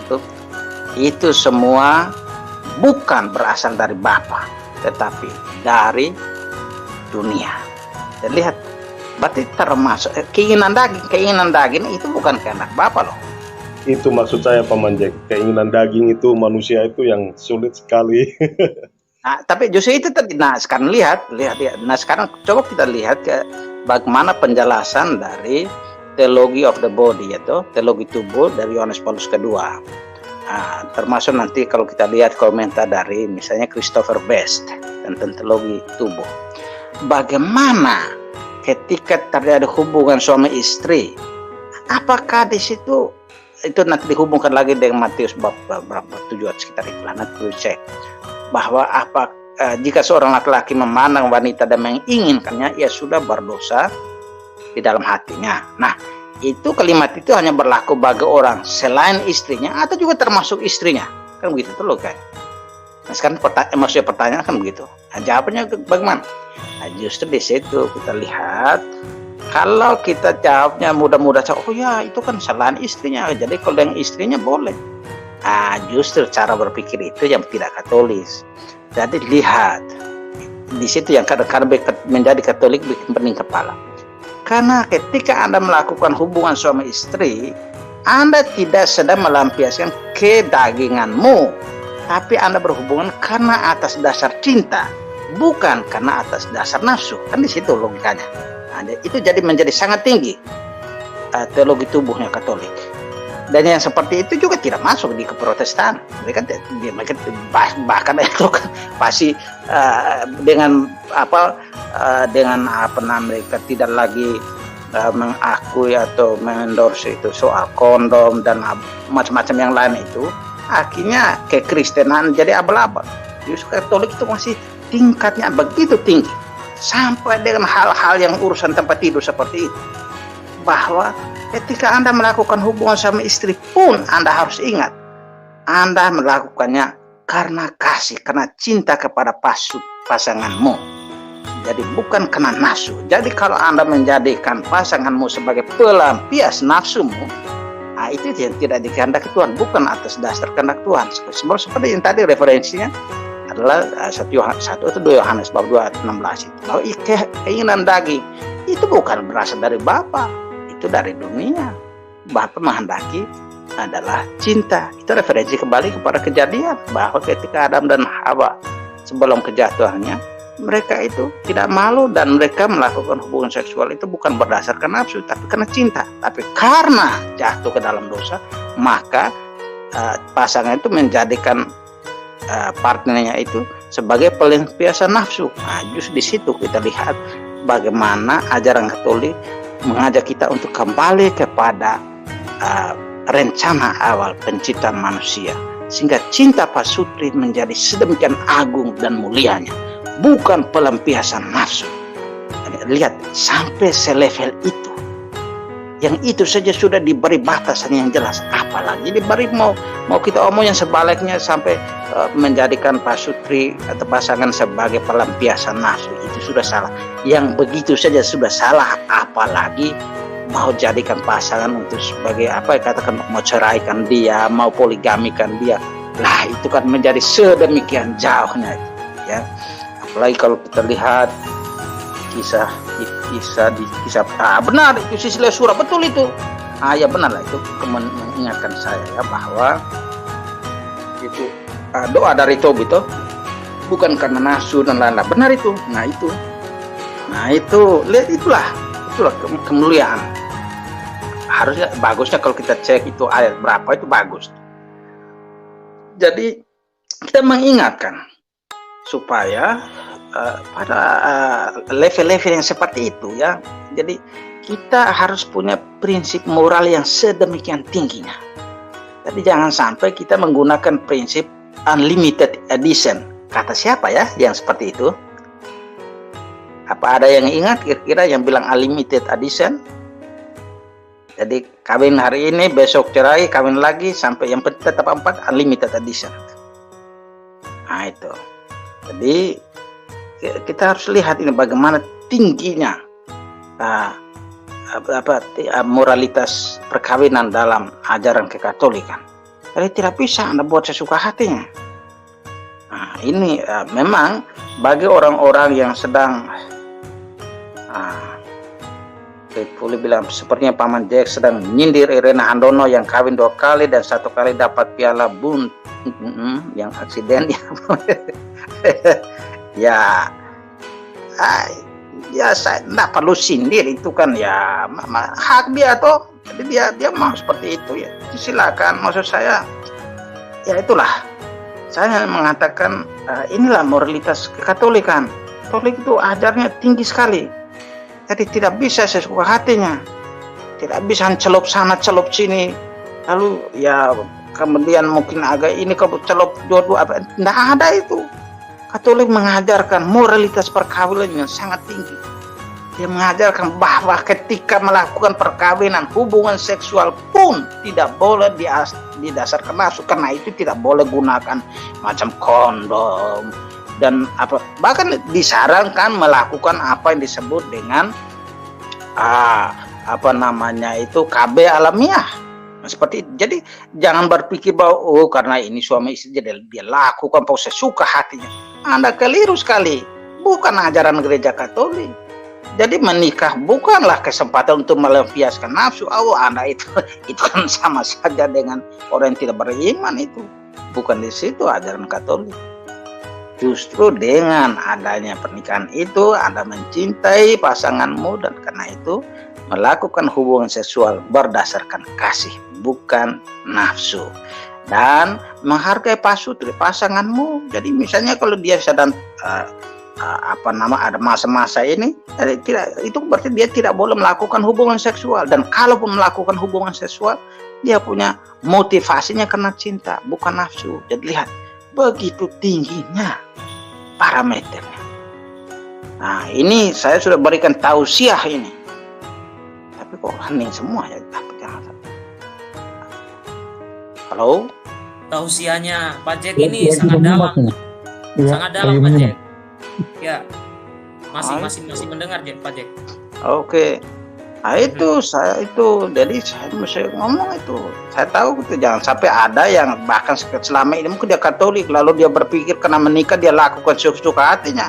itu semua bukan berasal dari Bapa, tetapi dari dunia. Dan lihat, berarti termasuk keinginan daging itu bukan kehendak Bapa loh. Itu maksud saya Pak Manjek, keinginan daging itu manusia itu yang sulit sekali. Nah, tapi justru itu tadi. Nah, sekarang lihat. Nah, sekarang coba kita lihat bagaimana penjelasan dari teologi of the body, yaitu teologi tubuh dari Yohanes Paulus kedua. Nah, termasuk nanti kalau kita lihat komentar dari misalnya Christopher Best tentang teologi tubuh. Bagaimana ketika terjadi hubungan suami istri, apakah di situ itu nanti dihubungkan lagi dengan Matius bab 7 sekitar itulah, nanti perlu cek bahwa jika seorang laki-laki memandang wanita dan menginginkannya, ia sudah berdosa di dalam hatinya. Nah, itu kalimat itu hanya berlaku bagi orang selain istrinya atau juga termasuk istrinya, kan begitu tuh loh kan. Nah, sekarang maksudnya pertanyaan kan begitu. Nah, jawabannya bagaimana? Nah, justru di situ kita lihat, kalau kita jawabnya mudah-mudah, oh ya itu kan selain istrinya, jadi kalau yang istrinya boleh. Nah, justru cara berpikir itu yang tidak Katolis. Jadi lihat, di situ yang kadang-kadang menjadi Katolik bikin pening kepala. Karena ketika Anda melakukan hubungan suami istri, Anda tidak sedang melampiaskan kedaginganmu, tapi Anda berhubungan karena atas dasar cinta, bukan karena atas dasar nafsu. Kan di situ logikanya. Nah, itu jadi menjadi sangat tinggi teologi tubuhnya Katolik. Dan yang seperti itu juga tidak masuk di Keprotestan. Mereka bahkan itu kan pasti dengan mereka tidak lagi mengakui atau mengendorse itu soal kondom dan macam-macam yang lain itu, akhirnya kekristenan jadi abal-abal. Justru Katolik itu masih tingkatnya begitu tinggi sampai dengan hal-hal yang urusan tempat tidur seperti itu, bahwa ketika Anda melakukan hubungan sama istri pun Anda harus ingat, Anda melakukannya karena kasih, karena cinta kepada pasanganmu. Jadi bukan karena nafsu. Jadi kalau Anda menjadikan pasanganmu sebagai pelampias nafsumu, nah itu yang tidak dikehendaki Tuhan, bukan atas dasar kehendak Tuhan. Seperti yang tadi referensinya adalah 1 atau 2 Yohanes bab 2 16 itu. Bahwa keinginan daging itu bukan berasal dari Bapa, itu dari dunia. Bapa menghendaki adalah cinta. Itu referensi kembali kepada Kejadian, bahwa ketika Adam dan Hawa sebelum kejatuhannya, mereka itu tidak malu dan mereka melakukan hubungan seksual itu bukan berdasarkan nafsu, tapi karena cinta. Tapi karena jatuh ke dalam dosa, maka pasangan itu menjadikan partnernya itu sebagai pelampiasan nafsu. Nah, justru di situ kita lihat bagaimana ajaran Katolik mengajak kita untuk kembali kepada rencana awal penciptaan manusia, sehingga cinta pasutri menjadi sedemikian agung dan mulianya, bukan pelampiasan nafsu. Lihat, sampai selevel itu yang itu saja sudah diberi batasan yang jelas, apalagi diberi mau kita omong yang sebaliknya sampai menjadikan pasutri atau pasangan sebagai pelampiasan nafsu, itu sudah salah. Yang begitu saja sudah salah, apalagi mau jadikan pasangan untuk sebagai apa ya, katakan mau ceraikan dia, mau poligamikan dia. Lah itu kan menjadi sedemikian jauhnya ya. Apalagi kalau kita lihat kisah benar itu Sisilia Surah, betul itu. Ya benar lah, itu mengingatkan saya ya bahwa itu doa dari Tobit itu bukan karena nafsu dan lain-lain, benar itu. Nah itu lihat, itulah kemuliaan. Harusnya bagusnya kalau kita cek itu ayat berapa, itu bagus. Jadi kita mengingatkan supaya pada level-level yang seperti itu ya. Jadi kita harus punya prinsip moral yang sedemikian tingginya. Jadi jangan sampai kita menggunakan prinsip unlimited edition. Kata siapa ya yang seperti itu? Apa ada yang ingat kira-kira yang bilang unlimited edition? Jadi kawin hari ini, besok cerai, kawin lagi, sampai yang tetap 4 unlimited edition. Nah itu. Jadi kita harus lihat ini bagaimana tingginya moralitas perkawinan dalam ajaran kekatolikan. Jadi tidak bisa Anda buat sesuka hatinya. Nah, ini memang bagi orang-orang yang sedang boleh bilang sepertinya Paman Jack sedang nyindir Irena Handono yang kawin 2 kali dan 1 kali dapat piala bun yang aksiden ya. Ya saya tidak perlu sindir, itu kan ya hak dia toh. Jadi dia mau seperti itu ya, silakan. Maksud saya ya itulah, saya mengatakan inilah moralitas kekatolikan. Katolik itu ajarnya tinggi sekali. Jadi tidak bisa sesuka hatinya, tidak bisa celup sana celup sini, lalu ya kemudian mungkin agak ini kau celup dua-dua, apa, tidak ada itu. Katolik mengajarkan moralitas perkawinan yang sangat tinggi. Dia mengajarkan bahwa ketika melakukan perkawinan, hubungan seksual pun tidak boleh didasarkan nafsu, karena itu tidak boleh gunakan macam kondom dan apa, bahkan disarankan melakukan apa yang disebut dengan KB alamiah. Seperti itu. Jadi jangan berpikir bahwa karena ini suami istri dia lakukan proses suka hatinya. Anda keliru sekali. Bukan ajaran gereja Katolik. Jadi menikah bukanlah kesempatan untuk melampiaskan nafsu. Anda itu kan sama saja dengan orang yang tidak beriman itu. Bukan di situ ajaran Katolik. Justru dengan adanya pernikahan itu Anda mencintai pasanganmu, dan karena itu melakukan hubungan seksual berdasarkan kasih, bukan nafsu, dan menghargai pasutri pasanganmu. Jadi misalnya kalau dia sedang ada masa-masa ini, itu berarti dia tidak boleh melakukan hubungan seksual, dan kalaupun melakukan hubungan seksual dia punya motivasinya karena cinta, bukan nafsu. Jadi lihat begitu tingginya parameternya. Nah ini saya sudah berikan tausiah ini, tapi kok hening semua ya. Halo, tausiahnya Pak Jack ini sangat dalam, sangat dalam Pak Jack. Ya, masih mendengar Pak Jack. Oke. Nah itu jadi saya mesti ngomong itu. Saya tahu itu, jangan sampai ada yang bahkan selama ini mungkin dia Katolik lalu dia berpikir karena menikah dia lakukan suka hatinya.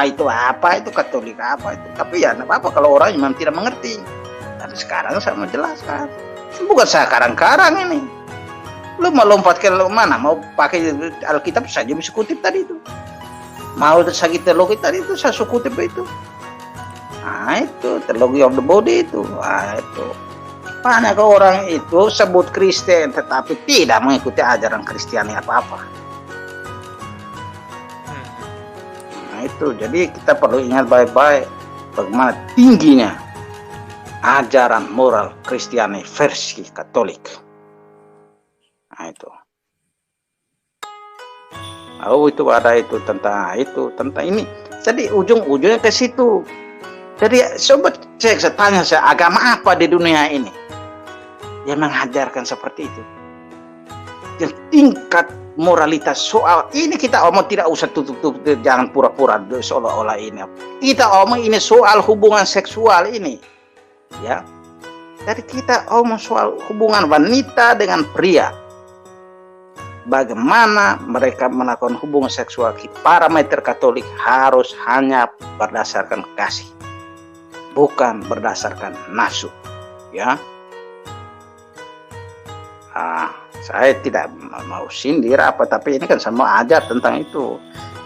Itu apa itu Katolik apa itu? Tapi ya tidak apa kalau orang memang tidak mengerti. Tapi sekarang saya menjelaskan. Bukan saya karang-karang ini. Lu mau lompat ke mana? Mau pakai Alkitab saja bisa kutip tadi itu. Mau segi teologi tadi itu saya kutip itu. Nah itu teologi of the body itu. Nah itu banyak orang itu sebut Kristen tetapi tidak mengikuti ajaran Kristiani apa-apa. Nah itu, jadi kita perlu ingat baik-baik bagaimana tingginya ajaran moral Kristiani versi Katolik. Nah itu. Itu ada itu tentang ini. Jadi ujung-ujungnya ke situ. Jadi sobat cek, saya tanya saya, agama apa di dunia ini yang mengajarkan seperti itu? Yang tingkat moralitas soal ini kita omong, tidak usah tutup, jangan pura-pura seolah-olah ini. Kita omong ini soal hubungan seksual ini, ya. Jadi kita omong soal hubungan wanita dengan pria. Bagaimana mereka melakukan hubungan seksual, parameter Katolik harus hanya berdasarkan kasih, bukan berdasarkan nafsu, ya. Saya tidak mau sindir apa, tapi ini kan sama ajar tentang itu.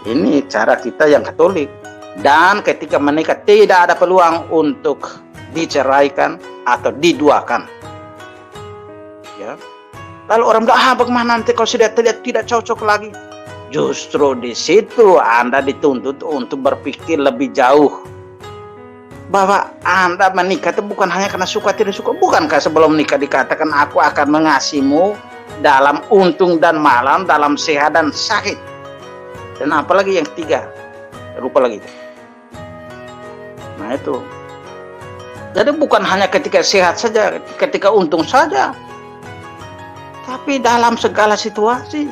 Ini cara kita yang Katolik. Dan ketika menikah tidak ada peluang untuk diceraikan atau diduakan, ya. Lalu orang bilang, bagaimana nanti kalau sudah tidak cocok lagi? Justru di situ Anda dituntut untuk berpikir lebih jauh. Bahwa Anda menikah itu bukan hanya karena suka tidak suka. Bukankah sebelum nikah dikatakan, aku akan mengasihimu dalam untung dan malam, dalam sehat dan sakit. Dan apalagi yang ketiga, lupa lagi. Nah itu. Jadi bukan hanya ketika sehat saja, ketika untung saja, tapi dalam segala situasi.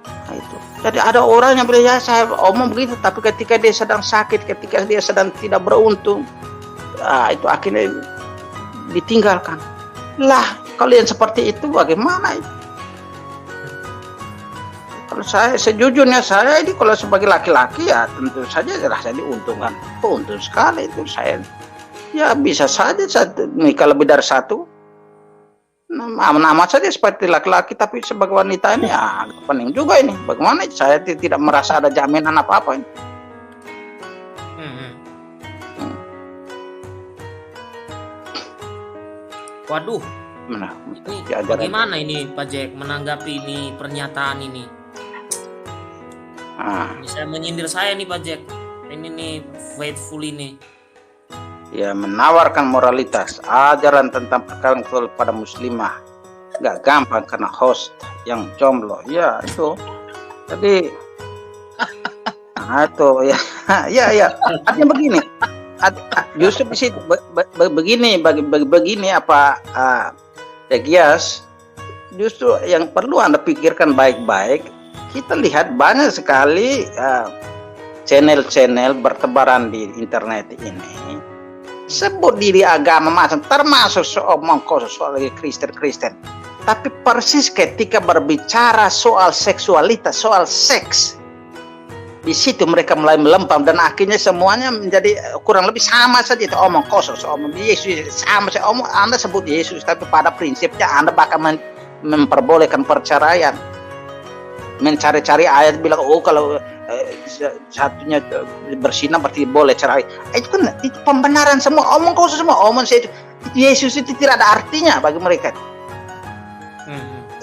Nah, itu. Jadi ada orang yang bilang, ya saya omong begitu, tapi ketika dia sedang sakit, ketika dia sedang tidak beruntung, itu akhirnya ditinggalkan. Lah, kalau yang seperti itu bagaimana itu? Kalau saya sejujurnya, saya ini kalau sebagai laki-laki ya tentu saja saya diuntungkan. Untung sekali itu saya. Ya bisa saja saya nikah lebih dari satu. Nama saja seperti laki-laki, tapi sebagai wanita ini ya pening juga ini. Bagaimana saya tidak merasa ada jaminan apa-apa ini. Waduh, Nah, ini bagaimana ini Pak Jack menanggapi ini pernyataan ini? Ini saya menyindir saya nih Pak Jack. Ini nih faithful ini. Ya, menawarkan moralitas, ajaran tentang perkawinan pada muslimah. Nggak gampang karena host yang jomblo. Ya itu. Jadi, itu ya, ya. Artinya begini. Justru di situ begini apa Tegias. Justru yang perlu Anda pikirkan baik-baik. Kita lihat banyak sekali channel-channel bertebaran di internet ini. Sebut diri agama macam, termasuk soal Kristen. Tapi persis ketika berbicara soal seksualitas, soal seks, di situ mereka mulai melempam dan akhirnya semuanya menjadi kurang lebih sama saja. Itu omong kosong, omong Yesus sama saja. Omong Anda sebut Yesus, tapi pada prinsipnya Anda bakal memperbolehkan perceraian. Mencari-cari ayat bilang, kalau satunya bersinah berarti boleh cerai. Itu kan itu pembenaran semua, omong kosong semua, omong saya itu Yesus itu tidak ada artinya bagi mereka.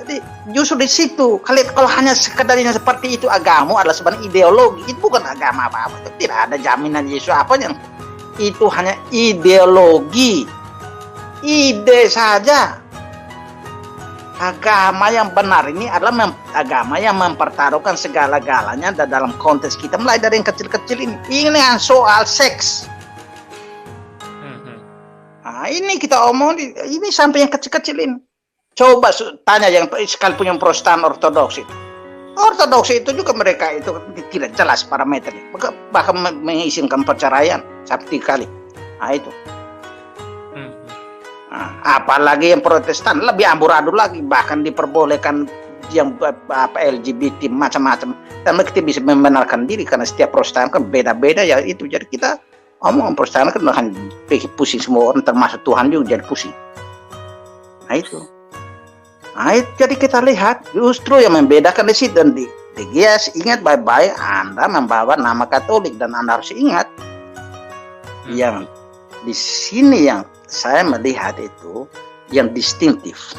Jadi justru di situ kalau hanya sekedarnya seperti itu, agama adalah sebenarnya ideologi, itu bukan agama apa-apa. Tidak ada jaminan Yesus apa yang itu, hanya ideologi, ide saja. Agama yang benar ini adalah agama yang mempertaruhkan segala-galanya dalam konteks kita, mulai dari yang kecil-kecil ini. Ini soal seks. Nah, ini kita omong, ini sampai yang kecil-kecil ini. Coba tanya yang sekalipun yang Protestan Ortodoks itu. Ortodoks itu juga mereka itu tidak jelas parameternya. Bahkan mengizinkan perceraian sampai 3 kali. Nah itu. Apalagi yang Protestan lebih amburadul lagi, bahkan diperbolehkan yang LGBT macam-macam. Dan kita bisa membenarkan diri karena setiap Protestan kan beda-beda ya itu. Jadi kita omong Protestan kan bahkan pusing semua orang, termasuk Tuhan juga jadi pusing. Nah itu. Jadi kita lihat justru yang membedakan di situ. Dan Gias, ingat baik-baik, Anda membawa nama Katolik dan Anda harus ingat yang di sini yang saya melihat itu yang distintif,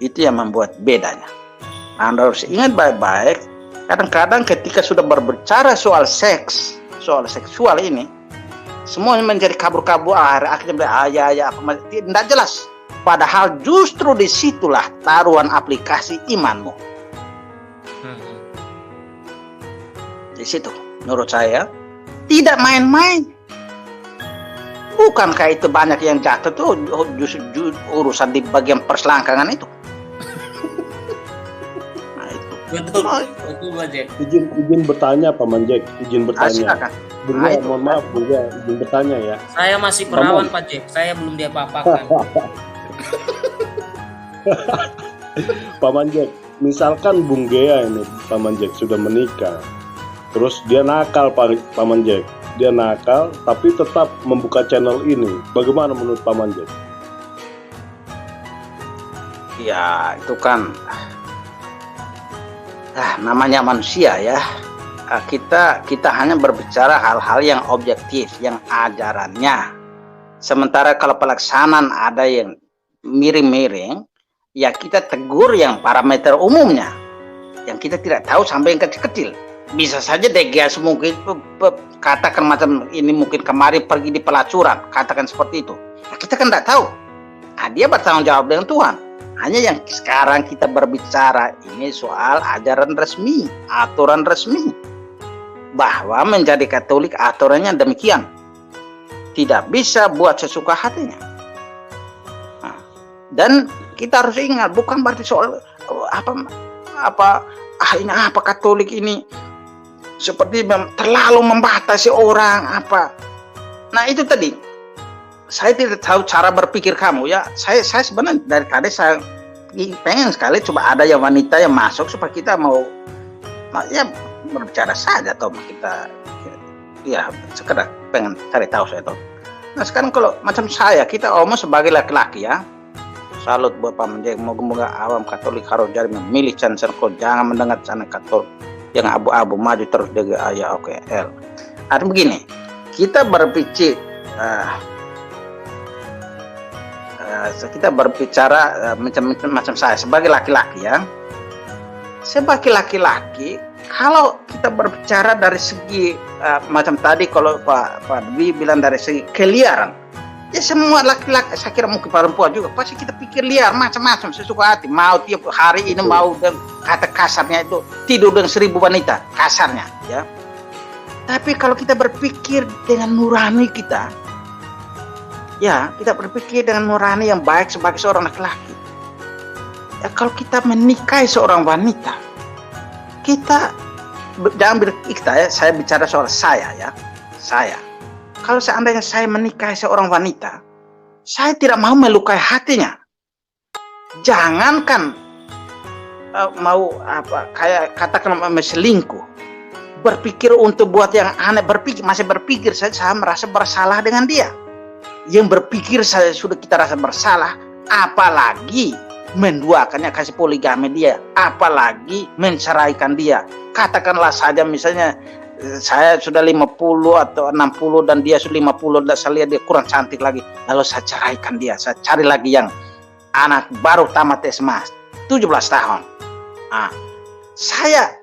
itu yang membuat bedanya. Anda harus ingat baik-baik, kadang-kadang ketika sudah berbicara soal seks, soal seksual ini, semuanya menjadi kabur-kabur, akhirnya tidak jelas. Padahal justru disitulah taruhan aplikasi imanmu. Di situ, menurut saya, tidak main-main. Bukankah itu banyak yang jatuh tuh justru urusan di bagian perselangkangan itu? Nah, itu. Betul, betul Pak Jack. Izin bertanya Paman Jack, izin bertanya. Silakan. Bunda, mohon maaf Bunda, izin bertanya ya. Saya masih perawan Pak Jack, saya belum diapa-apakan. Paman Jack, misalkan Bung Gea ini, Paman Jack sudah menikah, terus dia nakal Paman Jack, dia nakal tapi tetap membuka channel ini. Bagaimana menurut Paman Jack? Ya itu kan namanya manusia ya. Kita hanya berbicara hal-hal yang objektif, yang ajarannya. Sementara kalau pelaksanaan ada yang miring-miring, ya kita tegur yang parameter umumnya, yang kita tidak tahu sampai yang kecil-kecil. Bisa saja DGS mungkin katakan macam ini, mungkin kemarin pergi di pelacuran, katakan seperti itu. Nah, kita kan tidak tahu. Nah, dia bertanggung jawab dengan Tuhan. Hanya yang sekarang kita berbicara ini soal ajaran resmi, aturan resmi. Bahwa menjadi Katolik aturannya demikian. Tidak bisa buat sesuka hatinya. Nah, dan kita harus ingat, bukan berarti soal ini apa Katolik ini seperti terlalu membatasi orang apa. Nah itu tadi, saya tidak tahu cara berpikir kamu ya. Saya sebenarnya dari tadi saya pengen sekali coba ada yang wanita yang masuk supaya kita mau ya berbicara saja atau kita ya sekedar pengen cari tahu saya tahu. Nah sekarang kalau macam saya, kita omong sebagai laki-laki ya, salut buat Paman Jack, moga-moga awam Katolik harus jadi memilih cancer, jangan mendengar sana Katolik yang abu-abu maju terus jaga ayah OKL. Artinya begini, kita berpikir kita berbicara macam saya sebagai laki-laki ya, sebagai laki-laki kalau kita berbicara dari segi macam tadi kalau Pak Dwi bilang dari segi keliaran, ya semua laki-laki, saya kira mungkin perempuan juga pasti kita pikir liar macam-macam sesuka hati, mau tiap hari ini mau kata kasarnya itu tidur dengan 1000 wanita kasarnya ya. Tapi kalau kita berpikir dengan nurani kita, ya kita berpikir dengan nurani yang baik sebagai seorang laki-laki, ya kalau kita menikahi seorang wanita, kita jangan kita ya, saya bicara soal saya ya. Kalau seandainya saya menikahi seorang wanita, saya tidak mau melukai hatinya. Jangankan mau apa kayak katakan selingkuh, berpikir untuk buat yang aneh, masih berpikir saya merasa bersalah dengan dia. Yang berpikir saya sudah kita rasa bersalah, apalagi menduakannya, kasih poligami dia, apalagi menceraikan dia. Katakanlah saja misalnya saya sudah 50 atau 60 dan dia sudah 50 dan saya lihat dia kurang cantik lagi, lalu saya ceraikan dia, saya cari lagi yang anak baru tamat SMA 17 tahun. Nah, saya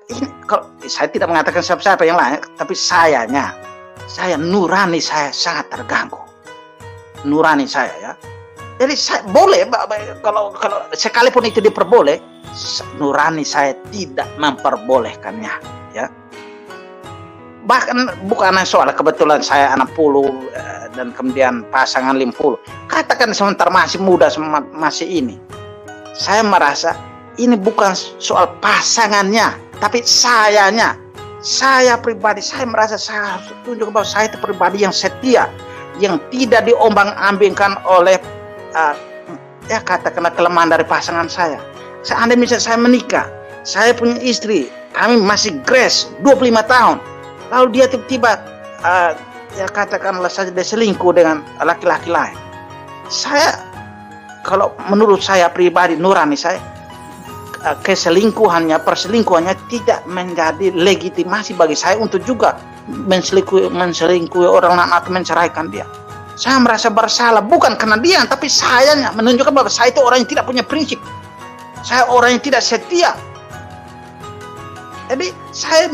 tidak mengatakan siapa-siapa yang lain, tapi saya nurani saya sangat terganggu, nurani saya ya. Jadi saya boleh kalau sekalipun itu diperboleh, nurani saya tidak memperbolehkannya ya. Bahkan bukan soal kebetulan saya 60 dan kemudian pasangan 50. Katakan sementara masih muda, masih ini. Saya merasa ini bukan soal pasangannya, tapi sayanya. Saya pribadi, saya merasa saya harus tunjuk bahwa saya itu pribadi yang setia, yang tidak diombang-ambingkan oleh ya katakanlah kelemahan dari pasangan saya. Seandainya misalnya saya menikah, saya punya istri, kami masih grace 25 tahun, lalu dia tiba-tiba ya katakanlah saja dia selingkuh dengan laki-laki lain. Saya, kalau menurut saya pribadi nurani saya, perselingkuhannya tidak menjadi legitimasi bagi saya untuk juga menselingkuhi orang lain atau menceraikan dia. Saya merasa bersalah bukan karena dia, tapi sayanya menunjukkan bahwa saya itu orang yang tidak punya prinsip. Saya orang yang tidak setia. Jadi saya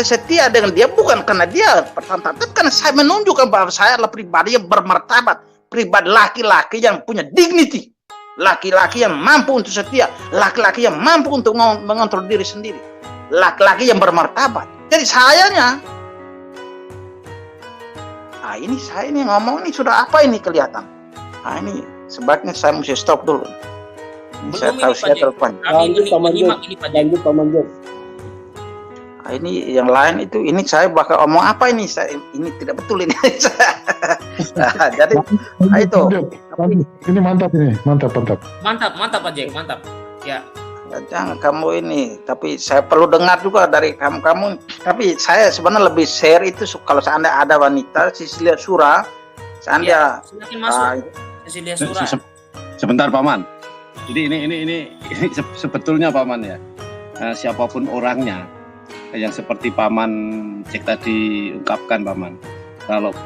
setia dengan dia bukan karena dia pertama, tapi karena saya menunjukkan bahwa saya adalah pribadi yang bermartabat, pribadi laki-laki yang punya dignity, laki-laki yang mampu untuk setia, laki-laki yang mampu untuk mengontrol diri sendiri, laki-laki yang bermartabat. Jadi sayanya ah ini saya ini ngomong ini sudah apa ini kelihatan. Ah ini sebaiknya saya mesti stop dulu. Ini saya tahu saya telepon. Kami menyimak ini Pak Jack. Lanjut Pak Manjur. Ah, ini yang lain itu, ini saya bakal ngomong apa ini? Saya ini tidak betul ini. Nah, jadi itu. Ini mantap ini, mantap. Mantap Pak Jack, mantap. Ya. Jangan kamu ini, tapi saya perlu dengar juga dari kamu. Tapi saya sebenarnya lebih share itu kalau seandainya ada wanita Cecilia Sura, seandainya Silakan masuk. Cecilia Sura. Sebentar Paman. Jadi ini sebetulnya Paman ya. Siapapun orangnya yang seperti Paman Cek tadi ungkapkan Paman. Kalau